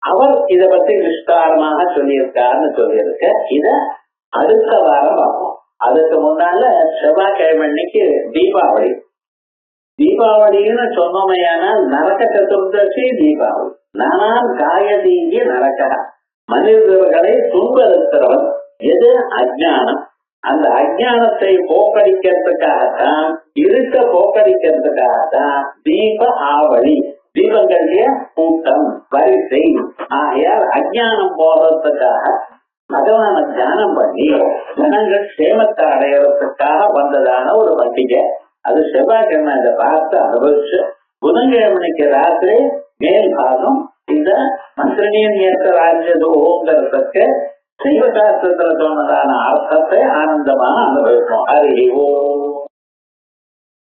அவர் இத பத்தி விஸ்தாரமாக சொல்லியிருக்காருன்னு சொல்லியிருக்க. இத அடுத்த வாரம் பார்ப்போம். அதுக்கு முன்னால செவ்வாய்க்கிழமை அன்னைக்கு தீபாவளி. தீபாவளின்னு சொன்னோமையானால் நரக சதுர்தசி தீபாவளி. நான் காயதீங்கிய நரக, மனிதர்களை துன்பறுத்துறவன். எது? அஜ்ஞானம். அந்த அஜ்ஞானத்தை போக்கடிக்கிறதுக்காகத்தான், இருக்க போக்கடிக்கிறதுக்காகத்தான் தீப ஆவளி, தீபங்களுடைய கூட்டம், வரிசை. ஆகையால் அஜ்ஞானம் போறதுக்காக பகவான தியானம் பண்ணி ஜனங்கள் சேமத்தை அடையறதுக்காக வந்ததான ஒரு பண்டிகை. அது செவ்வாய்க்கிழமை அதை பார்த்து அனுபவிச்சு, புதன்கிழமைக்கு ராத்திரி மேல் பாகம் இந்த மந்திரணியின் ஏற்ற ராஜ்யதோங்கிறதுக்கு சைவசாஸ்திரத்துல சொன்னதான அர்த்தத்தை ஆனந்தமாக அனுபவிப்போம். ஹரி ஓம்.